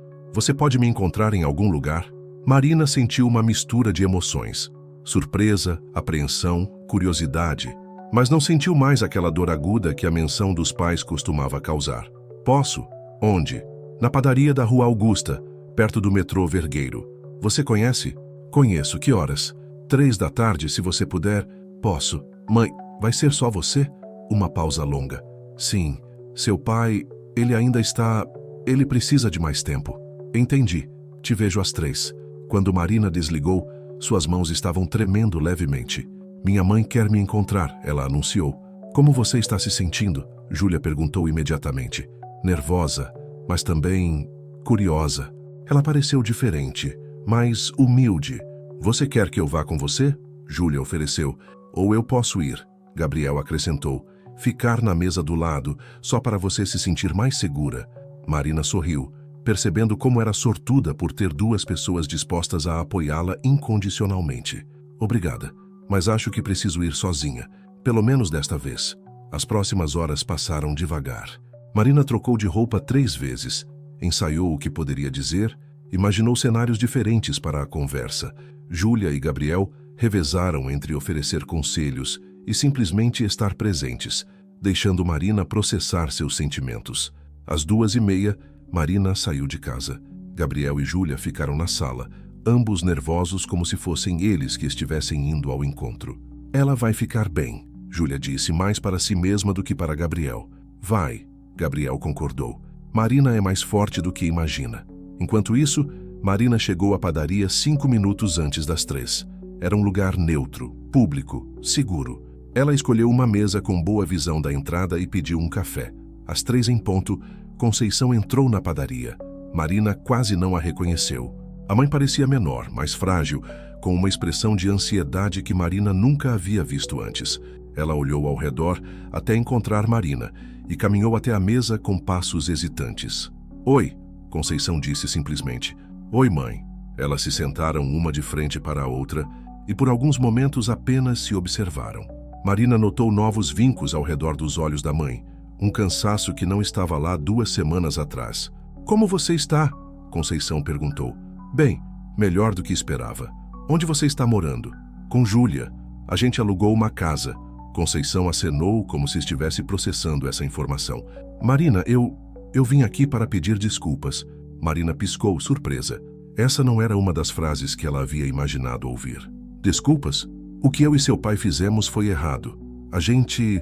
pode me encontrar em algum lugar? Marina sentiu uma mistura de emoções. Surpresa, apreensão, curiosidade. Mas não sentiu mais aquela dor aguda que a menção dos pais costumava causar. Posso? Onde? Na padaria da Rua Augusta, perto do metrô Vergueiro. Você conhece? Conheço. Que horas? 3 da tarde, se você puder. Posso. Mãe, vai ser só você? Uma pausa longa. Sim. Seu pai, ele ainda está... Ele precisa de mais tempo. Entendi. Te vejo às 3. Quando Marina desligou, suas mãos estavam tremendo levemente. Minha mãe quer me encontrar, ela anunciou. Como você está se sentindo? Júlia perguntou imediatamente. Nervosa, mas também curiosa. Ela pareceu diferente, mais humilde. Você quer que eu vá com você? Júlia ofereceu. Ou eu posso ir, Gabriel acrescentou. Ficar na mesa do lado, só para você se sentir mais segura. Marina sorriu, percebendo como era sortuda por ter 2 pessoas dispostas a apoiá-la incondicionalmente. Obrigada, mas acho que preciso ir sozinha, pelo menos desta vez. As próximas horas passaram devagar. Marina trocou de roupa 3 vezes, ensaiou o que poderia dizer, imaginou cenários diferentes para a conversa. Júlia e Gabriel revezaram entre oferecer conselhos e simplesmente estar presentes, deixando Marina processar seus sentimentos. Às 2h30, Marina saiu de casa. Gabriel e Júlia ficaram na sala, ambos nervosos como se fossem eles que estivessem indo ao encontro. Ela vai ficar bem, Júlia disse, mais para si mesma do que para Gabriel. Vai, Gabriel concordou. Marina é mais forte do que imagina. Enquanto isso, Marina chegou à padaria 5 minutos antes das 3. Era um lugar neutro, público, seguro. Ela escolheu uma mesa com boa visão da entrada e pediu um café. Às 3 em ponto, Conceição entrou na padaria. Marina quase não a reconheceu. A mãe parecia menor, mais frágil, com uma expressão de ansiedade que Marina nunca havia visto antes. Ela olhou ao redor até encontrar Marina e caminhou até a mesa com passos hesitantes. Oi, Conceição disse simplesmente. Oi, mãe. Elas se sentaram uma de frente para a outra e por alguns momentos apenas se observaram. Marina notou novos vincos ao redor dos olhos da mãe, um cansaço que não estava lá 2 semanas atrás. Como você está? Conceição perguntou. Bem, melhor do que esperava. Onde você está morando? Com Júlia. A gente alugou uma casa. Conceição acenou como se estivesse processando essa informação. Marina, eu vim aqui para pedir desculpas. Marina piscou, surpresa. Essa não era uma das frases que ela havia imaginado ouvir. Desculpas? O que eu e seu pai fizemos foi errado. A gente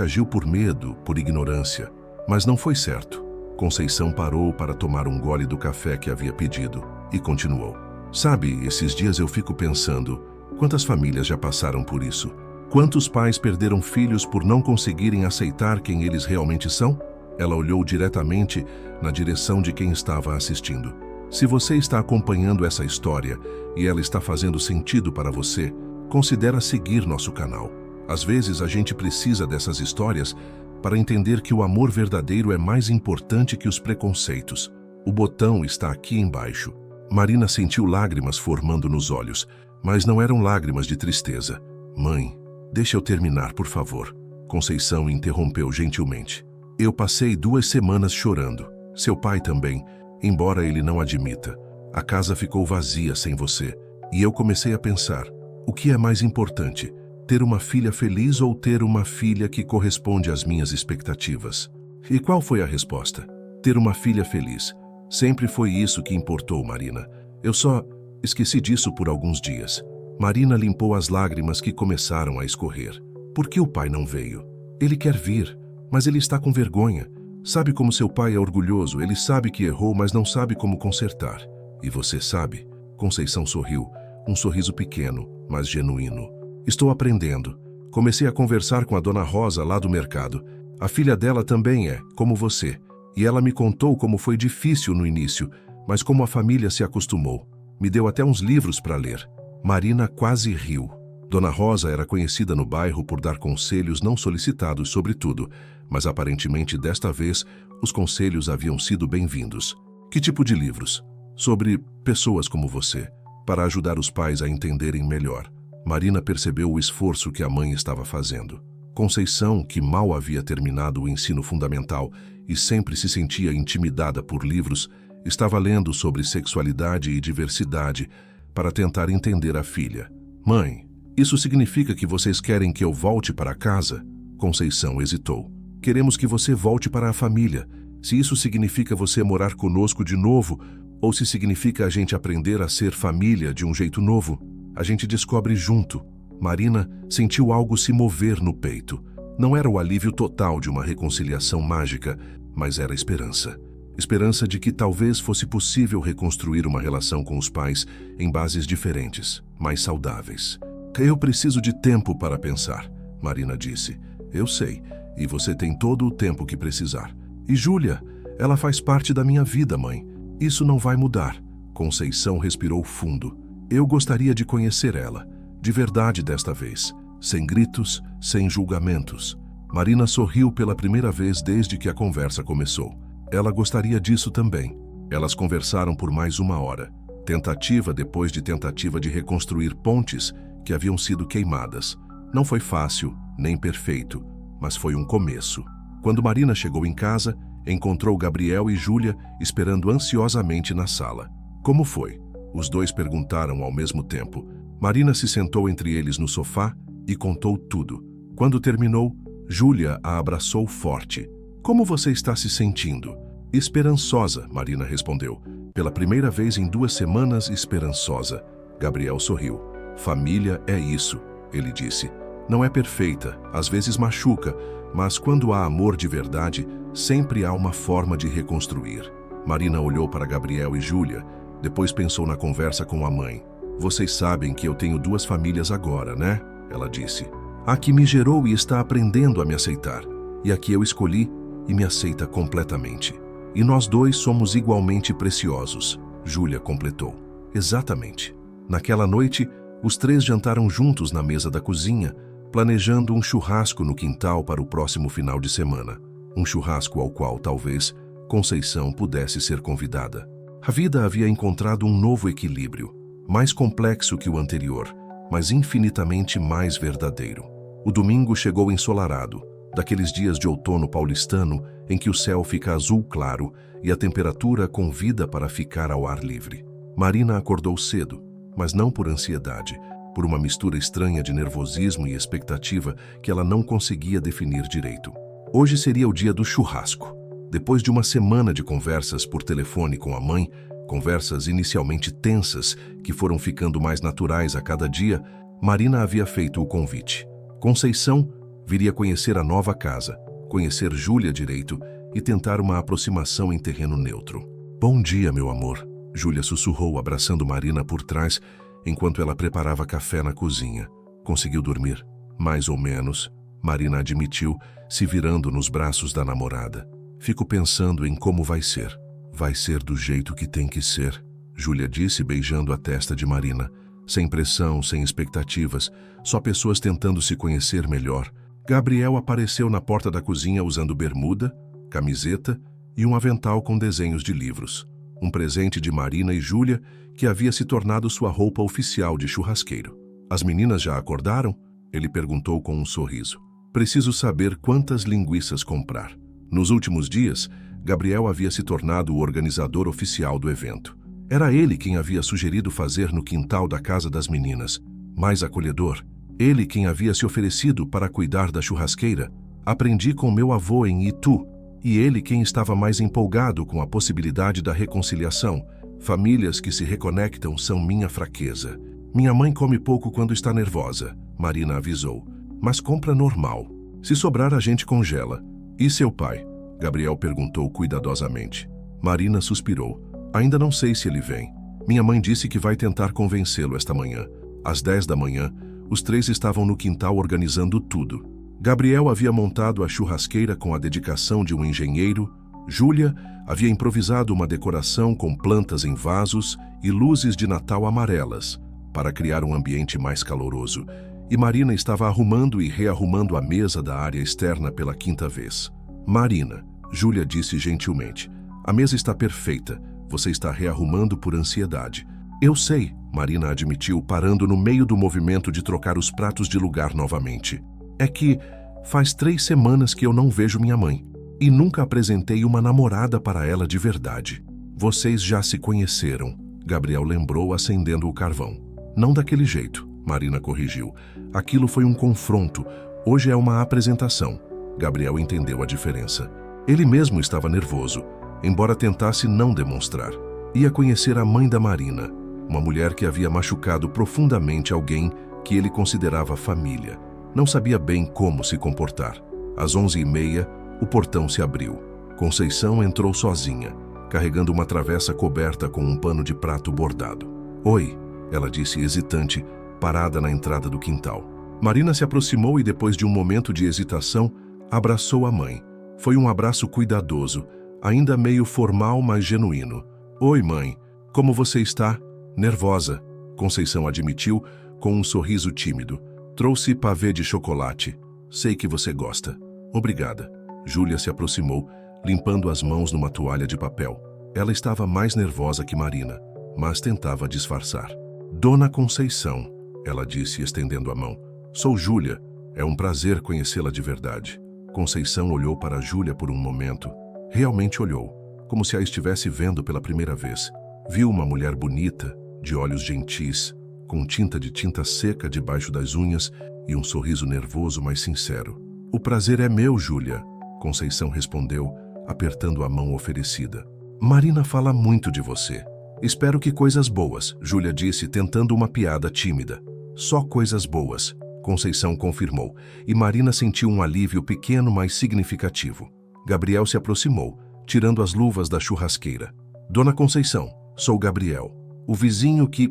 agiu por medo, por ignorância, mas não foi certo. Conceição parou para tomar um gole do café que havia pedido e continuou. Sabe, esses dias eu fico pensando, quantas famílias já passaram por isso? Quantos pais perderam filhos por não conseguirem aceitar quem eles realmente são? Ela olhou diretamente na direção de quem estava assistindo. Se você está acompanhando essa história e ela está fazendo sentido para você, considera seguir nosso canal. Às vezes a gente precisa dessas histórias para entender que o amor verdadeiro é mais importante que os preconceitos. O botão está aqui embaixo. Marina sentiu lágrimas formando nos olhos, mas não eram lágrimas de tristeza. Mãe, deixa eu terminar, por favor. Conceição interrompeu gentilmente. Eu passei 2 semanas chorando. Seu pai também, embora ele não admita. A casa ficou vazia sem você. E eu comecei a pensar, o que é mais importante? Ter uma filha feliz ou ter uma filha que corresponde às minhas expectativas? E qual foi a resposta? Ter uma filha feliz. Sempre foi isso que importou, Marina. Eu só esqueci disso por alguns dias. Marina limpou as lágrimas que começaram a escorrer. Por que o pai não veio? Ele quer vir, mas ele está com vergonha. Sabe como seu pai é orgulhoso, ele sabe que errou, mas não sabe como consertar. E você sabe? Conceição sorriu, um sorriso pequeno, mas genuíno. Estou aprendendo. Comecei a conversar com a dona Rosa lá do mercado. A filha dela também é, como você. E ela me contou como foi difícil no início, mas como a família se acostumou. Me deu até uns livros para ler. Marina quase riu. Dona Rosa era conhecida no bairro por dar conselhos não solicitados sobre tudo, mas aparentemente desta vez os conselhos haviam sido bem-vindos. Que tipo de livros? Sobre pessoas como você, para ajudar os pais a entenderem melhor. Marina percebeu o esforço que a mãe estava fazendo. Conceição, que mal havia terminado o ensino fundamental e sempre se sentia intimidada por livros, estava lendo sobre sexualidade e diversidade para tentar entender a filha. Mãe, isso significa que vocês querem que eu volte para casa? Conceição hesitou. Queremos que você volte para a família. Se isso significa você morar conosco de novo, ou se significa a gente aprender a ser família de um jeito novo, a gente descobre junto. Marina sentiu algo se mover no peito. Não era o alívio total de uma reconciliação mágica, mas era esperança. Esperança de que talvez fosse possível reconstruir uma relação com os pais em bases diferentes, mais saudáveis. Eu preciso de tempo para pensar, Marina disse. Eu sei, e você tem todo o tempo que precisar. E Júlia, ela faz parte da minha vida, mãe. Isso não vai mudar. Conceição respirou fundo. Eu gostaria de conhecer ela, de verdade desta vez, sem gritos, sem julgamentos. Marina sorriu pela primeira vez desde que a conversa começou. Ela gostaria disso também. Elas conversaram por mais 1 hora, tentativa depois de tentativa de reconstruir pontes que haviam sido queimadas. Não foi fácil, nem perfeito, mas foi um começo. Quando Marina chegou em casa, encontrou Gabriel e Júlia esperando ansiosamente na sala. Como foi? Os dois perguntaram ao mesmo tempo. Marina se sentou entre eles no sofá e contou tudo. Quando terminou, Júlia a abraçou forte. Como você está se sentindo? Esperançosa, Marina respondeu. Pela primeira vez em 2 semanas, esperançosa. Gabriel sorriu. Família é isso, ele disse. Não é perfeita, às vezes machuca, mas quando há amor de verdade, sempre há uma forma de reconstruir. Marina olhou para Gabriel e Júlia, depois pensou na conversa com a mãe. Vocês sabem que eu tenho 2 famílias agora, né? Ela disse. A que me gerou e está aprendendo a me aceitar. E a que eu escolhi e me aceita completamente. E nós 2 somos igualmente preciosos, Júlia completou. Exatamente. Naquela noite, os 3 jantaram juntos na mesa da cozinha, planejando um churrasco no quintal para o próximo final de semana. Um churrasco ao qual, talvez, Conceição pudesse ser convidada. A vida havia encontrado um novo equilíbrio, mais complexo que o anterior, mas infinitamente mais verdadeiro. O domingo chegou ensolarado, daqueles dias de outono paulistano em que o céu fica azul claro e a temperatura convida para ficar ao ar livre. Marina acordou cedo, mas não por ansiedade, por uma mistura estranha de nervosismo e expectativa que ela não conseguia definir direito. Hoje seria o dia do churrasco. Depois de uma semana de conversas por telefone com a mãe, conversas inicialmente tensas que foram ficando mais naturais a cada dia, Marina havia feito o convite. Conceição viria conhecer a nova casa, conhecer Júlia direito e tentar uma aproximação em terreno neutro. Bom dia, meu amor, Júlia sussurrou abraçando Marina por trás enquanto ela preparava café na cozinha. Conseguiu dormir? Mais ou menos, Marina admitiu, se virando nos braços da namorada. Fico pensando em como vai ser. Vai ser do jeito que tem que ser, Júlia disse beijando a testa de Marina. Sem pressão, sem expectativas, só pessoas tentando se conhecer melhor. Gabriel apareceu na porta da cozinha usando bermuda, camiseta e um avental com desenhos de livros. Um presente de Marina e Júlia que havia se tornado sua roupa oficial de churrasqueiro. As meninas já acordaram? Ele perguntou com um sorriso. Preciso saber quantas linguiças comprar. Nos últimos dias, Gabriel havia se tornado o organizador oficial do evento. Era ele quem havia sugerido fazer no quintal da casa das meninas. Mais acolhedor, ele quem havia se oferecido para cuidar da churrasqueira. Aprendi com meu avô em Itu, e ele quem estava mais empolgado com a possibilidade da reconciliação. Famílias que se reconectam são minha fraqueza. Minha mãe come pouco quando está nervosa, Marina avisou. Mas compra normal. Se sobrar, a gente congela. E seu pai? Gabriel perguntou cuidadosamente. Marina suspirou. Ainda não sei se ele vem. Minha mãe disse que vai tentar convencê-lo esta manhã. Às 10 da manhã, os 3 estavam no quintal organizando tudo. Gabriel havia montado a churrasqueira com a dedicação de um engenheiro. Júlia havia improvisado uma decoração com plantas em vasos e luzes de Natal amarelas para criar um ambiente mais caloroso. e Marina estava arrumando e rearrumando a mesa da área externa pela 5ª vez. Marina, Júlia disse gentilmente, a mesa está perfeita, você está rearrumando por ansiedade. Eu sei, Marina admitiu, parando no meio do movimento de trocar os pratos de lugar novamente. É que faz 3 semanas que eu não vejo minha mãe, e nunca apresentei uma namorada para ela de verdade. Vocês já se conheceram, Gabriel lembrou, acendendo o carvão. Não daquele jeito, Marina corrigiu. Aquilo foi um confronto, hoje é uma apresentação. Gabriel entendeu a diferença. Ele mesmo estava nervoso, embora tentasse não demonstrar. Ia conhecer a mãe da Marina, uma mulher que havia machucado profundamente alguém que ele considerava família. Não sabia bem como se comportar. Às 11h30, o portão se abriu. Conceição entrou sozinha, carregando uma travessa coberta com um pano de prato bordado. Oi, ela disse hesitante, parada na entrada do quintal. Marina se aproximou e, depois de um momento de hesitação, abraçou a mãe. Foi um abraço cuidadoso, ainda meio formal, mas genuíno. Oi, mãe, como você está? Nervosa, Conceição admitiu, com um sorriso tímido. Trouxe pavê de chocolate. Sei que você gosta. Obrigada. Júlia se aproximou, limpando as mãos numa toalha de papel. Ela estava mais nervosa que Marina, mas tentava disfarçar. Dona Conceição, ela disse, estendendo a mão. Sou Júlia. É um prazer conhecê-la de verdade. Conceição olhou para Júlia por um momento. Realmente olhou, como se a estivesse vendo pela primeira vez. Viu uma mulher bonita, de olhos gentis, com tinta de tinta seca debaixo das unhas e um sorriso nervoso, mas sincero. O prazer é meu, Júlia, Conceição respondeu, apertando a mão oferecida. Marina fala muito de você. Espero que coisas boas, Júlia disse, tentando uma piada tímida. Só coisas boas, Conceição confirmou, e Marina sentiu um alívio pequeno, mas significativo. Gabriel se aproximou, tirando as luvas da churrasqueira. Dona Conceição, sou Gabriel, o vizinho que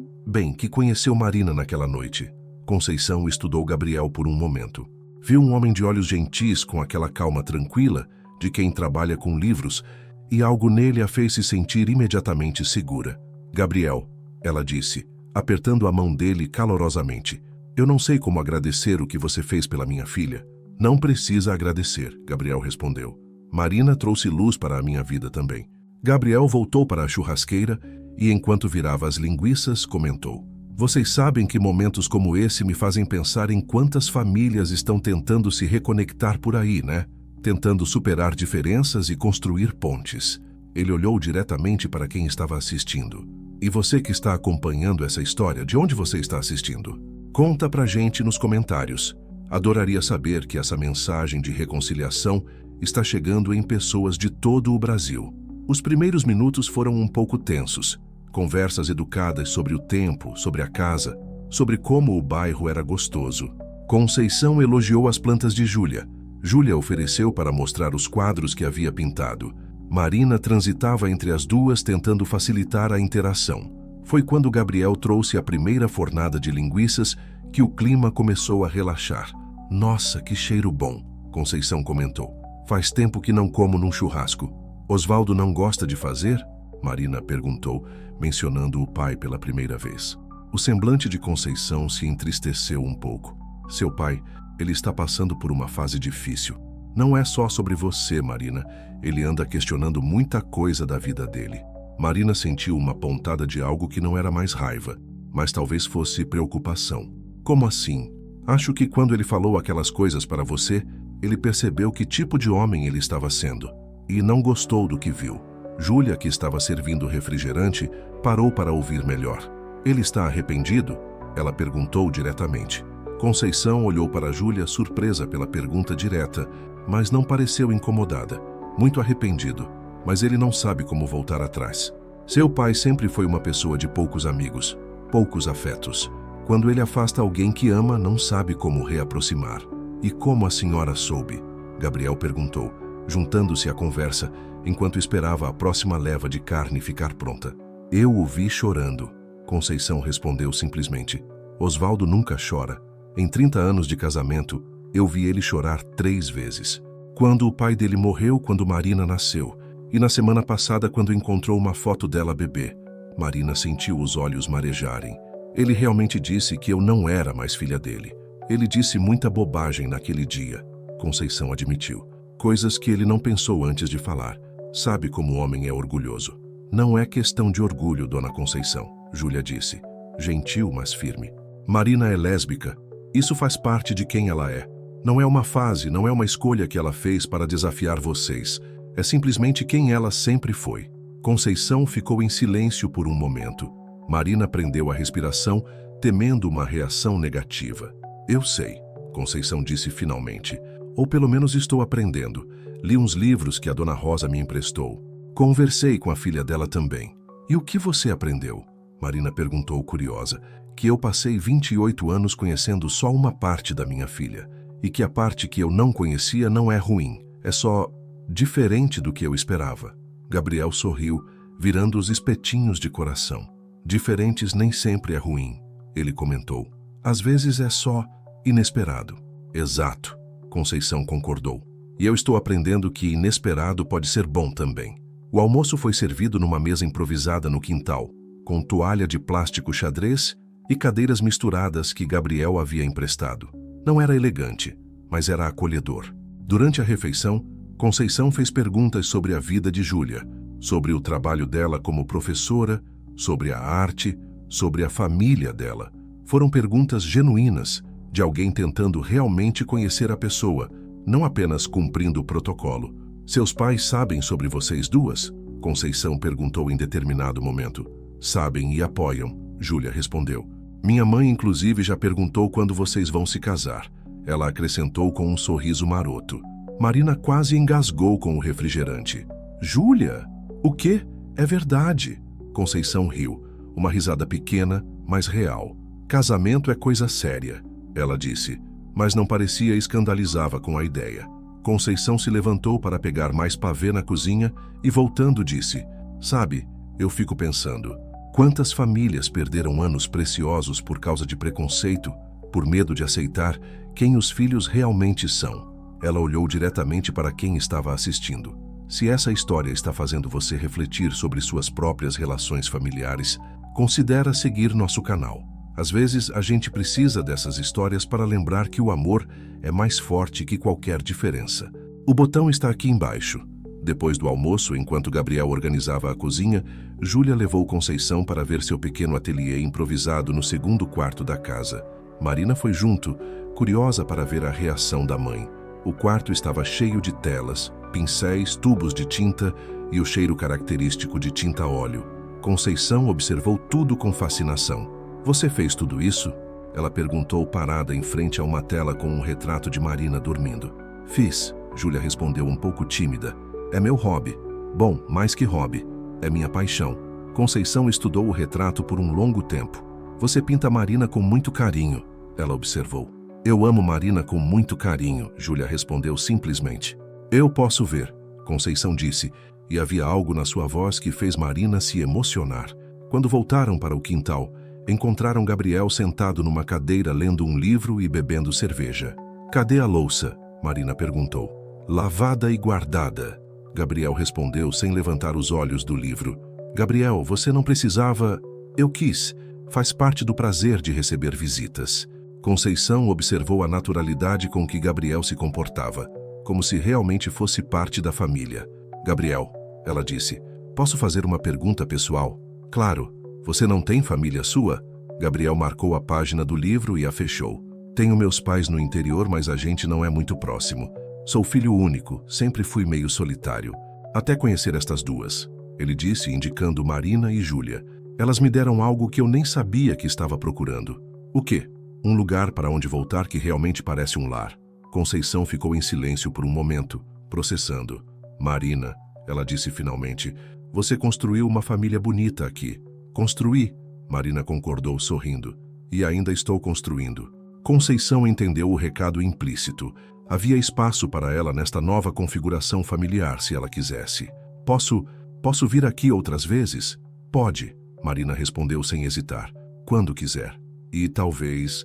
conheceu Marina naquela noite. Conceição estudou Gabriel por um momento. Viu um homem de olhos gentis com aquela calma tranquila de quem trabalha com livros, e algo nele a fez se sentir imediatamente segura. Gabriel, ela disse, apertando a mão dele calorosamente. Eu não sei como agradecer o que você fez pela minha filha. Não precisa agradecer, Gabriel respondeu. Marina trouxe luz para a minha vida também. Gabriel voltou para a churrasqueira e, enquanto virava as linguiças, comentou. Vocês sabem que momentos como esse me fazem pensar em quantas famílias estão tentando se reconectar por aí, né? Tentando superar diferenças e construir pontes. Ele olhou diretamente para quem estava assistindo. E você que está acompanhando essa história, de onde você está assistindo? Conta pra gente nos comentários. Adoraria saber que essa mensagem de reconciliação está chegando em pessoas de todo o Brasil. Os primeiros minutos foram um pouco tensos. Conversas educadas sobre o tempo, sobre a casa, sobre como o bairro era gostoso. Conceição elogiou as plantas de Júlia. Júlia ofereceu para mostrar os quadros que havia pintado. Marina transitava entre as duas tentando facilitar a interação. Foi quando Gabriel trouxe a primeira fornada de linguiças que o clima começou a relaxar. Nossa, que cheiro bom, Conceição comentou. Faz tempo que não como num churrasco. Osvaldo não gosta de fazer? Marina perguntou, mencionando o pai pela primeira vez. O semblante de Conceição se entristeceu um pouco. Seu pai, ele está passando por uma fase difícil. Não é só sobre você, Marina. Ele anda questionando muita coisa da vida dele. Marina sentiu uma pontada de algo que não era mais raiva, mas talvez fosse preocupação. Como assim? Acho que quando ele falou aquelas coisas para você, ele percebeu que tipo de homem ele estava sendo e não gostou do que viu. Júlia, que estava servindo refrigerante, parou para ouvir melhor. Ele está arrependido? Ela perguntou diretamente. Conceição olhou para Júlia, surpresa pela pergunta direta, mas não pareceu incomodada. Muito arrependido, mas ele não sabe como voltar atrás. Seu pai sempre foi uma pessoa de poucos amigos, poucos afetos. Quando ele afasta alguém que ama, não sabe como reaproximar. E como a senhora soube? Gabriel perguntou, juntando-se à conversa, enquanto esperava a próxima leva de carne ficar pronta. Eu o vi chorando, Conceição respondeu simplesmente. Osvaldo nunca chora. Em 30 anos de casamento, eu vi ele chorar 3 vezes. Quando o pai dele morreu, quando Marina nasceu, e na semana passada quando encontrou uma foto dela bebê. Marina sentiu os olhos marejarem. Ele realmente disse que eu não era mais filha dele. Ele disse muita bobagem naquele dia, Conceição admitiu. Coisas que ele não pensou antes de falar. Sabe como o homem é orgulhoso. Não é questão de orgulho, dona Conceição, Júlia disse. Gentil, mas firme. Marina é lésbica. Isso faz parte de quem ela é. Não é uma fase, não é uma escolha que ela fez para desafiar vocês. É simplesmente quem ela sempre foi. Conceição ficou em silêncio por um momento. Marina prendeu a respiração, temendo uma reação negativa. Eu sei, Conceição disse finalmente. Ou pelo menos estou aprendendo. Li uns livros que a dona Rosa me emprestou. Conversei com a filha dela também. E o que você aprendeu? Marina perguntou curiosa. Que eu passei 28 anos conhecendo só uma parte da minha filha. E que a parte que eu não conhecia não é ruim. É só diferente do que eu esperava. Gabriel sorriu, virando os espetinhos de coração. Diferentes nem sempre é ruim, ele comentou. Às vezes é só inesperado. Exato, Conceição concordou. E eu estou aprendendo que inesperado pode ser bom também. O almoço foi servido numa mesa improvisada no quintal, com toalha de plástico xadrez e cadeiras misturadas que Gabriel havia emprestado. Não era elegante, mas era acolhedor. Durante a refeição, Conceição fez perguntas sobre a vida de Júlia, sobre o trabalho dela como professora, sobre a arte, sobre a família dela. Foram perguntas genuínas, de alguém tentando realmente conhecer a pessoa, não apenas cumprindo o protocolo. Seus pais sabem sobre vocês duas? Conceição perguntou em determinado momento. Sabem e apoiam, Júlia respondeu. Minha mãe, inclusive, já perguntou quando vocês vão se casar. Ela acrescentou com um sorriso maroto. Marina quase engasgou com o refrigerante. Júlia? O quê? É verdade. Conceição riu. Uma risada pequena, mas real. Casamento é coisa séria, ela disse, mas não parecia escandalizava com a ideia. Conceição se levantou para pegar mais pavê na cozinha e, voltando, disse, sabe, eu fico pensando, quantas famílias perderam anos preciosos por causa de preconceito, por medo de aceitar quem os filhos realmente são. Ela olhou diretamente para quem estava assistindo. Se essa história está fazendo você refletir sobre suas próprias relações familiares, considera seguir nosso canal. Às vezes, a gente precisa dessas histórias para lembrar que o amor é mais forte que qualquer diferença. O botão está aqui embaixo. Depois do almoço, enquanto Gabriel organizava a cozinha, Júlia levou Conceição para ver seu pequeno ateliê improvisado no segundo quarto da casa. Marina foi junto, curiosa para ver a reação da mãe. O quarto estava cheio de telas, pincéis, tubos de tinta e o cheiro característico de tinta a óleo. Conceição observou tudo com fascinação. Você fez tudo isso? Ela perguntou parada em frente a uma tela com um retrato de Marina dormindo. Fiz, Júlia respondeu um pouco tímida. É meu hobby. Bom, mais que hobby. É minha paixão. Conceição estudou o retrato por um longo tempo. Você pinta Marina com muito carinho, ela observou. Eu amo Marina com muito carinho, Júlia respondeu simplesmente. Eu posso ver, Conceição disse, e havia algo na sua voz que fez Marina se emocionar. Quando voltaram para o quintal, encontraram Gabriel sentado numa cadeira lendo um livro e bebendo cerveja. Cadê a louça? Marina perguntou. Lavada e guardada, Gabriel respondeu sem levantar os olhos do livro. Gabriel, você não precisava... Eu quis. Faz parte do prazer de receber visitas. Conceição observou a naturalidade com que Gabriel se comportava, como se realmente fosse parte da família. Gabriel, ela disse, posso fazer uma pergunta pessoal? Claro. Você não tem família sua? Gabriel marcou a página do livro e a fechou. Tenho meus pais no interior, mas a gente não é muito próximo. Sou filho único, sempre fui meio solitário. Até conhecer estas duas, ele disse, indicando Marina e Júlia. Elas me deram algo que eu nem sabia que estava procurando. O quê? Um lugar para onde voltar que realmente parece um lar. Conceição ficou em silêncio por um momento, processando. Marina, ela disse finalmente, você construiu uma família bonita aqui. Construí, Marina concordou sorrindo. E ainda estou construindo. Conceição entendeu o recado implícito. Havia espaço para ela nesta nova configuração familiar, se ela quisesse. Posso vir aqui outras vezes? Pode, Marina respondeu sem hesitar. Quando quiser. E talvez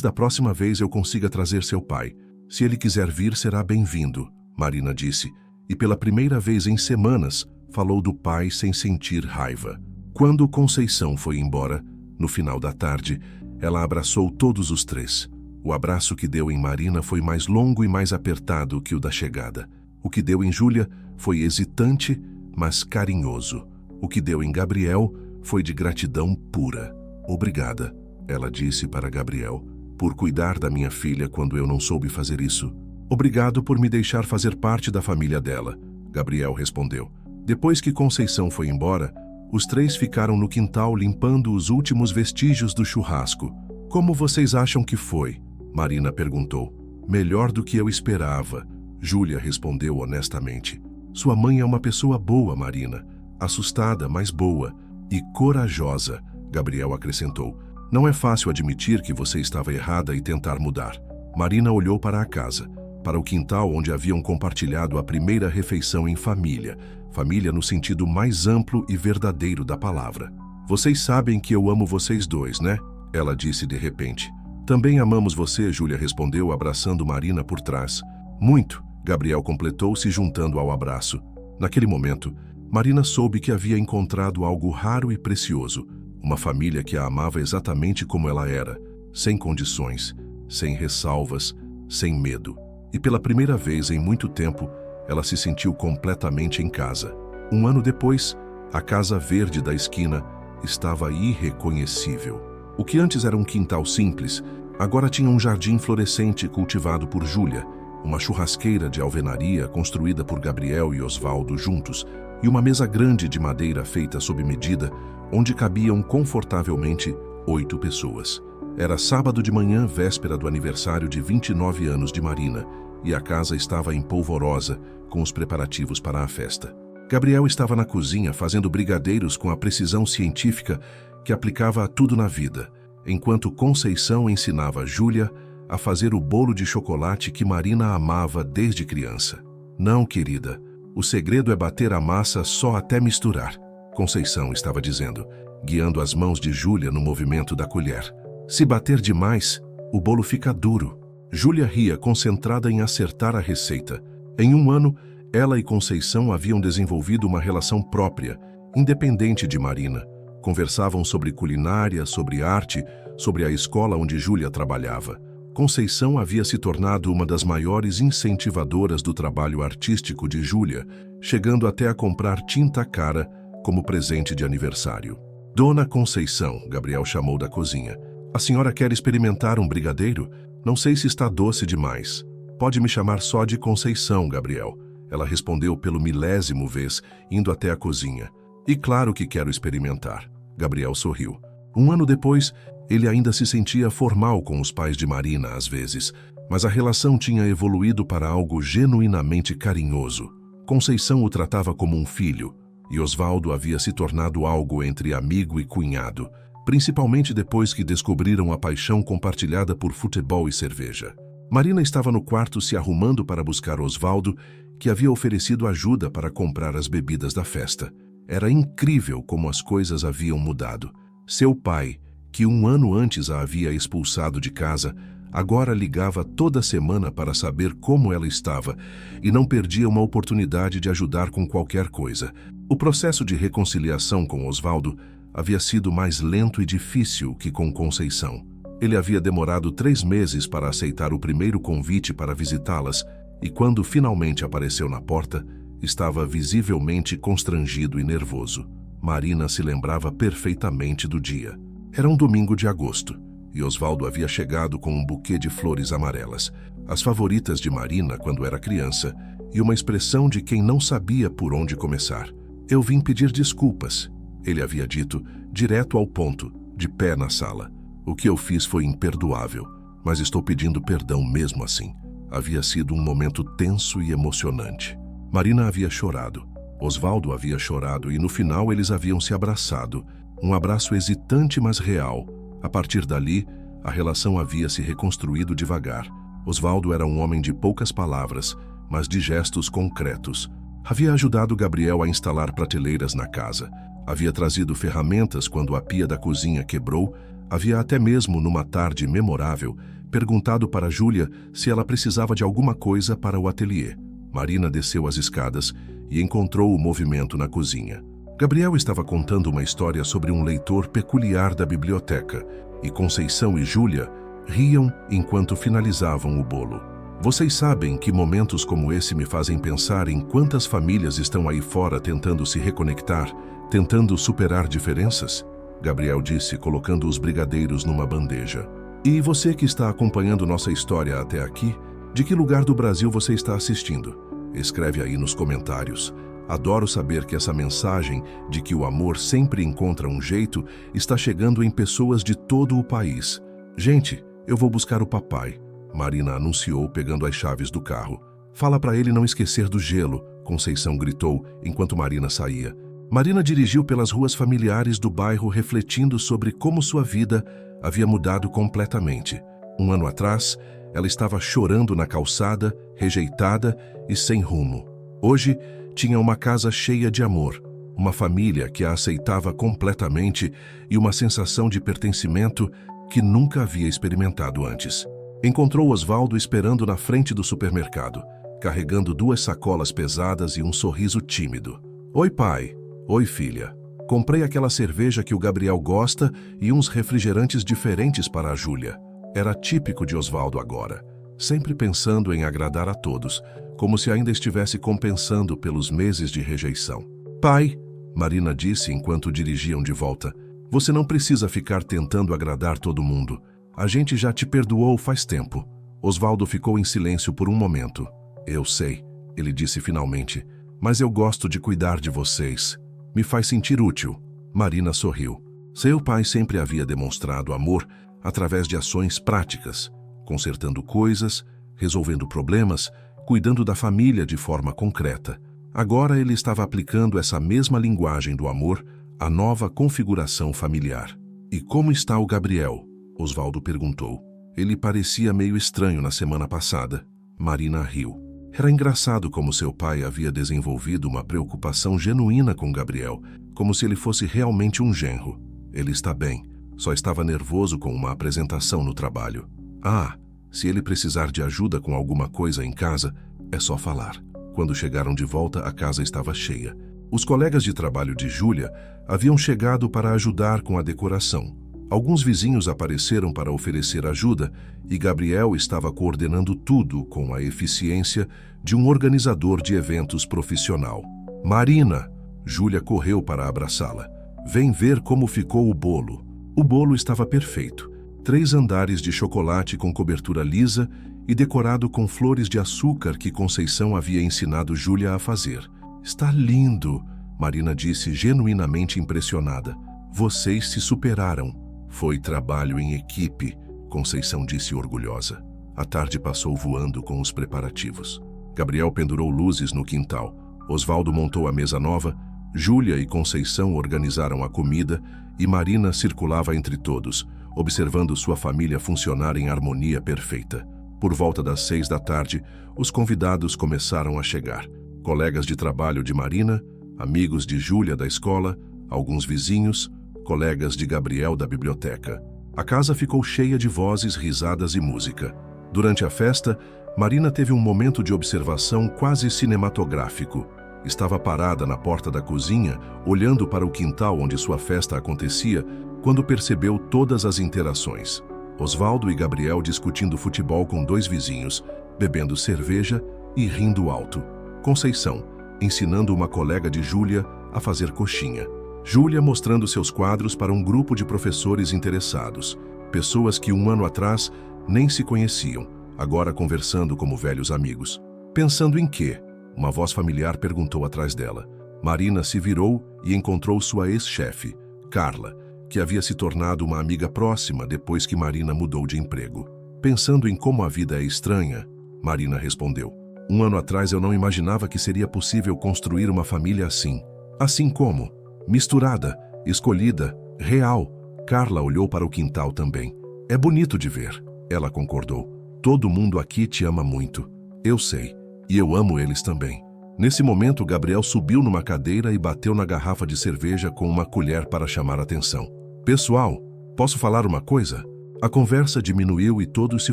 da próxima vez eu consiga trazer seu pai. Se ele quiser vir, será bem-vindo, Marina disse. E pela primeira vez em semanas, falou do pai sem sentir raiva. Quando Conceição foi embora, no final da tarde, ela abraçou todos os três. O abraço que deu em Marina foi mais longo e mais apertado que o da chegada. O que deu em Júlia foi hesitante, mas carinhoso. O que deu em Gabriel foi de gratidão pura. Obrigada, ela disse para Gabriel, por cuidar da minha filha quando eu não soube fazer isso. Obrigado por me deixar fazer parte da família dela, Gabriel respondeu. Depois que Conceição foi embora, os três ficaram no quintal limpando os últimos vestígios do churrasco. Como vocês acham que foi? Marina perguntou. Melhor do que eu esperava, Júlia respondeu honestamente. Sua mãe é uma pessoa boa, Marina. Assustada, mas boa. E corajosa, Gabriel acrescentou. Não é fácil admitir que você estava errada e tentar mudar. Marina olhou para a casa, para o quintal onde haviam compartilhado a primeira refeição em família. Família no sentido mais amplo e verdadeiro da palavra. Vocês sabem que eu amo vocês dois, né? Ela disse de repente. Também amamos você, Júlia respondeu, abraçando Marina por trás. Muito, Gabriel completou, se juntando ao abraço. Naquele momento, Marina soube que havia encontrado algo raro e precioso. Uma família que a amava exatamente como ela era, sem condições, sem ressalvas, sem medo. E pela primeira vez em muito tempo, ela se sentiu completamente em casa. Um ano depois, a casa verde da esquina estava irreconhecível. O que antes era um quintal simples, agora tinha um jardim florescente cultivado por Júlia, uma churrasqueira de alvenaria construída por Gabriel e Osvaldo juntos, e uma mesa grande de madeira feita sob medida, onde cabiam confortavelmente 8 pessoas. Era sábado de manhã, véspera do aniversário de 29 anos de Marina, e a casa estava em polvorosa, com os preparativos para a festa. Gabriel estava na cozinha fazendo brigadeiros com a precisão científica que aplicava a tudo na vida, enquanto Conceição ensinava Júlia a fazer o bolo de chocolate que Marina amava desde criança. Não, querida, o segredo é bater a massa só até misturar, Conceição estava dizendo, guiando as mãos de Júlia no movimento da colher. Se bater demais, o bolo fica duro. Júlia ria, concentrada em acertar a receita. Em um ano, ela e Conceição haviam desenvolvido uma relação própria, independente de Marina. Conversavam sobre culinária, sobre arte, sobre a escola onde Júlia trabalhava. Conceição havia se tornado uma das maiores incentivadoras do trabalho artístico de Júlia, chegando até a comprar tinta cara como presente de aniversário. Dona Conceição, Gabriel chamou da cozinha. A senhora quer experimentar um brigadeiro? Não sei se está doce demais. Pode me chamar só de Conceição, Gabriel. Ela respondeu pelo 1000º vez, indo até a cozinha. E claro que quero experimentar. Gabriel sorriu. Um ano depois, ele ainda se sentia formal com os pais de Marina às vezes, mas a relação tinha evoluído para algo genuinamente carinhoso. Conceição o tratava como um filho, e Osvaldo havia se tornado algo entre amigo e cunhado, principalmente depois que descobriram a paixão compartilhada por futebol e cerveja. Marina estava no quarto se arrumando para buscar Osvaldo, que havia oferecido ajuda para comprar as bebidas da festa. Era incrível como as coisas haviam mudado. Seu pai, que um ano antes a havia expulsado de casa, agora ligava toda semana para saber como ela estava e não perdia uma oportunidade de ajudar com qualquer coisa. O processo de reconciliação com Osvaldo havia sido mais lento e difícil que com Conceição. Ele havia demorado 3 meses para aceitar o primeiro convite para visitá-las e quando finalmente apareceu na porta, estava visivelmente constrangido e nervoso. Marina se lembrava perfeitamente do dia. Era um domingo de agosto e Osvaldo havia chegado com um buquê de flores amarelas, as favoritas de Marina quando era criança, e uma expressão de quem não sabia por onde começar. Eu vim pedir desculpas, ele havia dito, direto ao ponto, de pé na sala. O que eu fiz foi imperdoável, mas estou pedindo perdão mesmo assim. Havia sido um momento tenso e emocionante. Marina havia chorado, Osvaldo havia chorado e no final eles haviam se abraçado. Um abraço hesitante, mas real. A partir dali, a relação havia se reconstruído devagar. Osvaldo era um homem de poucas palavras, mas de gestos concretos. Havia ajudado Gabriel a instalar prateleiras na casa. Havia trazido ferramentas quando a pia da cozinha quebrou. Havia até mesmo, numa tarde memorável, perguntado para Júlia se ela precisava de alguma coisa para o ateliê. Marina desceu as escadas e encontrou o movimento na cozinha. Gabriel estava contando uma história sobre um leitor peculiar da biblioteca, e Conceição e Júlia, Riam enquanto finalizavam o bolo. Vocês sabem que momentos como esse me fazem pensar em quantas famílias estão aí fora tentando se reconectar, tentando superar diferenças? Gabriel disse, colocando os brigadeiros numa bandeja. E você que está acompanhando nossa história até aqui, de que lugar do Brasil você está assistindo? Escreve aí nos comentários. Adoro saber que essa mensagem de que o amor sempre encontra um jeito está chegando em pessoas de todo o país. Gente, eu vou buscar o papai, Marina anunciou pegando as chaves do carro. Fala para ele não esquecer do gelo, Conceição gritou enquanto Marina saía. Marina dirigiu pelas ruas familiares do bairro refletindo sobre como sua vida havia mudado completamente. Um ano atrás, ela estava chorando na calçada, rejeitada e sem rumo. Hoje, tinha uma casa cheia de amor, uma família que a aceitava completamente e uma sensação de pertencimento que nunca havia experimentado antes. Encontrou Osvaldo esperando na frente do supermercado, carregando 2 sacolas pesadas e um sorriso tímido. Oi, pai. Oi, filha. Comprei aquela cerveja que o Gabriel gosta e uns refrigerantes diferentes para a Júlia. Era típico de Osvaldo agora, sempre pensando em agradar a todos, como se ainda estivesse compensando pelos meses de rejeição. Pai, Marina disse enquanto dirigiam de volta, você não precisa ficar tentando agradar todo mundo. A gente já te perdoou faz tempo. Osvaldo ficou em silêncio por um momento. Eu sei, ele disse finalmente, mas eu gosto de cuidar de vocês. Me faz sentir útil. Marina sorriu. Seu pai sempre havia demonstrado amor através de ações práticas, consertando coisas, resolvendo problemas, cuidando da família de forma concreta. Agora ele estava aplicando essa mesma linguagem do amor à nova configuração familiar. E como está o Gabriel? Osvaldo perguntou. Ele parecia meio estranho na semana passada. Marina riu. Era engraçado como seu pai havia desenvolvido uma preocupação genuína com Gabriel, como se ele fosse realmente um genro. Ele está bem, só estava nervoso com uma apresentação no trabalho. Ah, se ele precisar de ajuda com alguma coisa em casa, é só falar. Quando chegaram de volta, a casa estava cheia. Os colegas de trabalho de Júlia haviam chegado para ajudar com a decoração. Alguns vizinhos apareceram para oferecer ajuda e Gabriel estava coordenando tudo com a eficiência de um organizador de eventos profissional. Marina! Júlia correu para abraçá-la. Vem ver como ficou o bolo. O bolo estava perfeito. 3 andares de chocolate com cobertura lisa e decorado com flores de açúcar que Conceição havia ensinado Júlia a fazer. Está lindo! Marina disse genuinamente impressionada. Vocês se superaram. Foi trabalho em equipe, Conceição disse orgulhosa. A tarde passou voando com os preparativos. Gabriel pendurou luzes no quintal. Osvaldo montou a mesa nova, Júlia e Conceição organizaram a comida e Marina circulava entre todos, observando sua família funcionar em harmonia perfeita. Por volta das 6 da tarde, os convidados começaram a chegar. Colegas de trabalho de Marina, amigos de Júlia da escola, alguns vizinhos, colegas de Gabriel da biblioteca. A casa ficou cheia de vozes, risadas e música. Durante a festa, Marina teve um momento de observação quase cinematográfico. Estava parada na porta da cozinha, olhando para o quintal onde sua festa acontecia, quando percebeu todas as interações. Osvaldo e Gabriel discutindo futebol com 2 vizinhos, bebendo cerveja e rindo alto. Conceição, ensinando uma colega de Júlia a fazer coxinha. Júlia mostrando seus quadros para um grupo de professores interessados, pessoas que um ano atrás nem se conheciam, agora conversando como velhos amigos. Pensando em quê? Uma voz familiar perguntou atrás dela. Marina se virou e encontrou sua ex-chefe, Carla, que havia se tornado uma amiga próxima depois que Marina mudou de emprego. Pensando em como a vida é estranha, Marina respondeu. Um ano atrás eu não imaginava que seria possível construir uma família assim. Assim como? Misturada, escolhida, real. Carla olhou para o quintal também. É bonito de ver, ela concordou. Todo mundo aqui te ama muito. Eu sei, e eu amo eles também. Nesse momento, Gabriel subiu numa cadeira e bateu na garrafa de cerveja com uma colher para chamar a atenção. Pessoal, posso falar uma coisa? A conversa diminuiu e todos se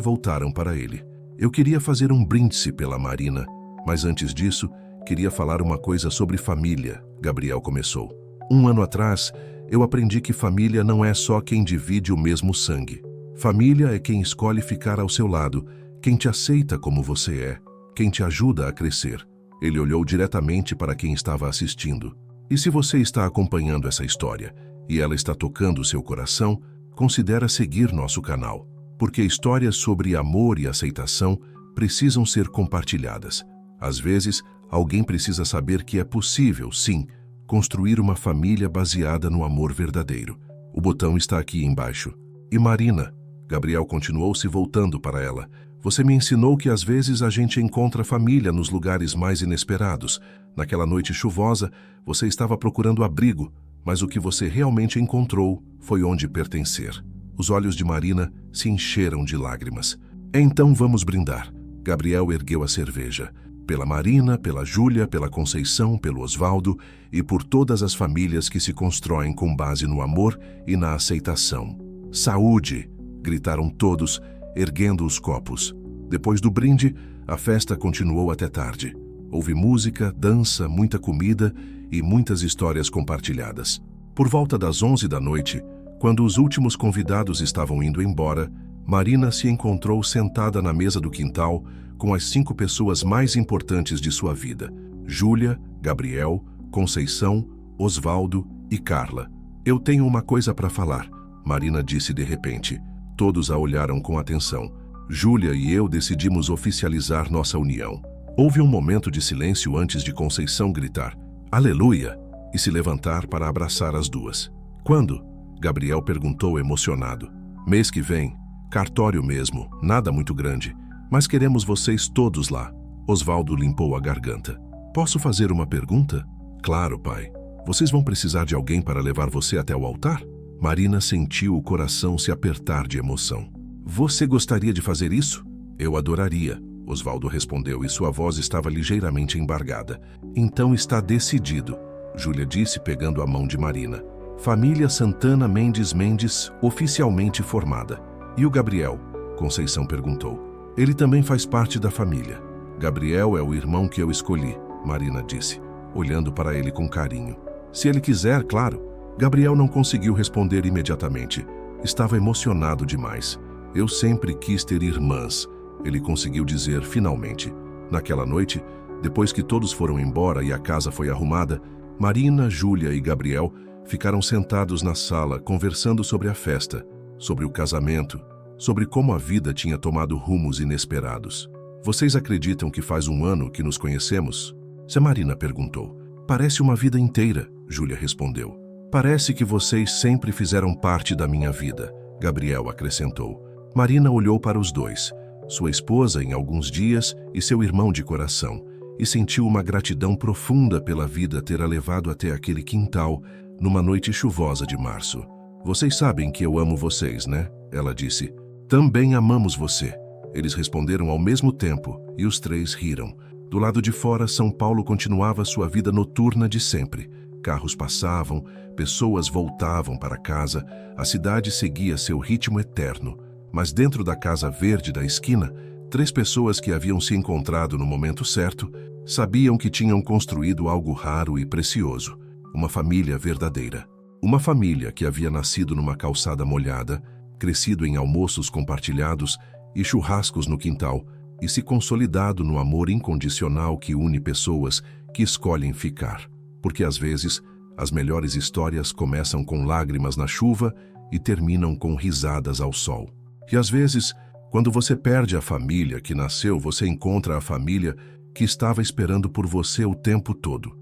voltaram para ele. Eu queria fazer um brinde pela Marina, mas antes disso, queria falar uma coisa sobre família, Gabriel começou. Um ano atrás, eu aprendi que família não é só quem divide o mesmo sangue. Família é quem escolhe ficar ao seu lado, quem te aceita como você é, quem te ajuda a crescer. Ele olhou diretamente para quem estava assistindo. E se você está acompanhando essa história e ela está tocando seu coração, considera seguir nosso canal, porque histórias sobre amor e aceitação precisam ser compartilhadas. Às vezes, alguém precisa saber que é possível, sim, construir uma família baseada no amor verdadeiro. O botão está aqui embaixo. E Marina, Gabriel continuou se voltando para ela, você me ensinou que às vezes a gente encontra família nos lugares mais inesperados. Naquela noite chuvosa, você estava procurando abrigo, mas o que você realmente encontrou foi onde pertencer. Os olhos de Marina se encheram de lágrimas. Então vamos brindar. Gabriel ergueu a cerveja. Pela Marina, pela Júlia, pela Conceição, pelo Osvaldo e por todas as famílias que se constroem com base no amor e na aceitação. Saúde! Gritaram todos, erguendo os copos. Depois do brinde, a festa continuou até tarde. Houve música, dança, muita comida e muitas histórias compartilhadas. Por volta das 11 da noite, quando os últimos convidados estavam indo embora, Marina se encontrou sentada na mesa do quintal com as 5 pessoas mais importantes de sua vida: Júlia, Gabriel, Conceição, Osvaldo e Carla. Eu tenho uma coisa para falar, Marina disse de repente. Todos a olharam com atenção. Júlia e eu decidimos oficializar nossa união. Houve um momento de silêncio antes de Conceição gritar "Aleluia!" e se levantar para abraçar as duas. Quando? Gabriel perguntou emocionado. Mês que vem. Cartório mesmo, nada muito grande. Mas queremos vocês todos lá. Osvaldo limpou a garganta. Posso fazer uma pergunta? Claro, pai. Vocês vão precisar de alguém para levar você até o altar? Marina sentiu o coração se apertar de emoção. Você gostaria de fazer isso? Eu adoraria, Osvaldo respondeu e sua voz estava ligeiramente embargada. Então está decidido, Júlia disse pegando a mão de Marina. Família Santana Mendes oficialmente formada. E o Gabriel? Conceição perguntou. Ele também faz parte da família. Gabriel é o irmão que eu escolhi, Marina disse, olhando para ele com carinho. Se ele quiser, claro. Gabriel não conseguiu responder imediatamente. Estava emocionado demais. Eu sempre quis ter irmãs, ele conseguiu dizer finalmente. Naquela noite, depois que todos foram embora e a casa foi arrumada, Marina, Júlia e Gabriel ficaram sentados na sala conversando sobre a festa, sobre o casamento, sobre como a vida tinha tomado rumos inesperados. Vocês acreditam que faz 1 ano que nos conhecemos? Se Marina perguntou. Parece uma vida inteira, Júlia respondeu. Parece que vocês sempre fizeram parte da minha vida, Gabriel acrescentou. Marina olhou para os dois, sua esposa em alguns dias e seu irmão de coração, e sentiu uma gratidão profunda pela vida ter a levado até aquele quintal numa noite chuvosa de março. Vocês sabem que eu amo vocês, né? Ela disse. Também amamos você. Eles responderam ao mesmo tempo e os 3 riram. Do lado de fora, São Paulo continuava sua vida noturna de sempre. Carros passavam, pessoas voltavam para casa, a cidade seguia seu ritmo eterno. Mas dentro da casa verde da esquina, 3 pessoas que haviam se encontrado no momento certo sabiam que tinham construído algo raro e precioso, uma família verdadeira. Uma família que havia nascido numa calçada molhada, crescido em almoços compartilhados e churrascos no quintal, e se consolidado no amor incondicional que une pessoas que escolhem ficar. Porque às vezes, as melhores histórias começam com lágrimas na chuva e terminam com risadas ao sol. E às vezes, quando você perde a família que nasceu, você encontra a família que estava esperando por você o tempo todo.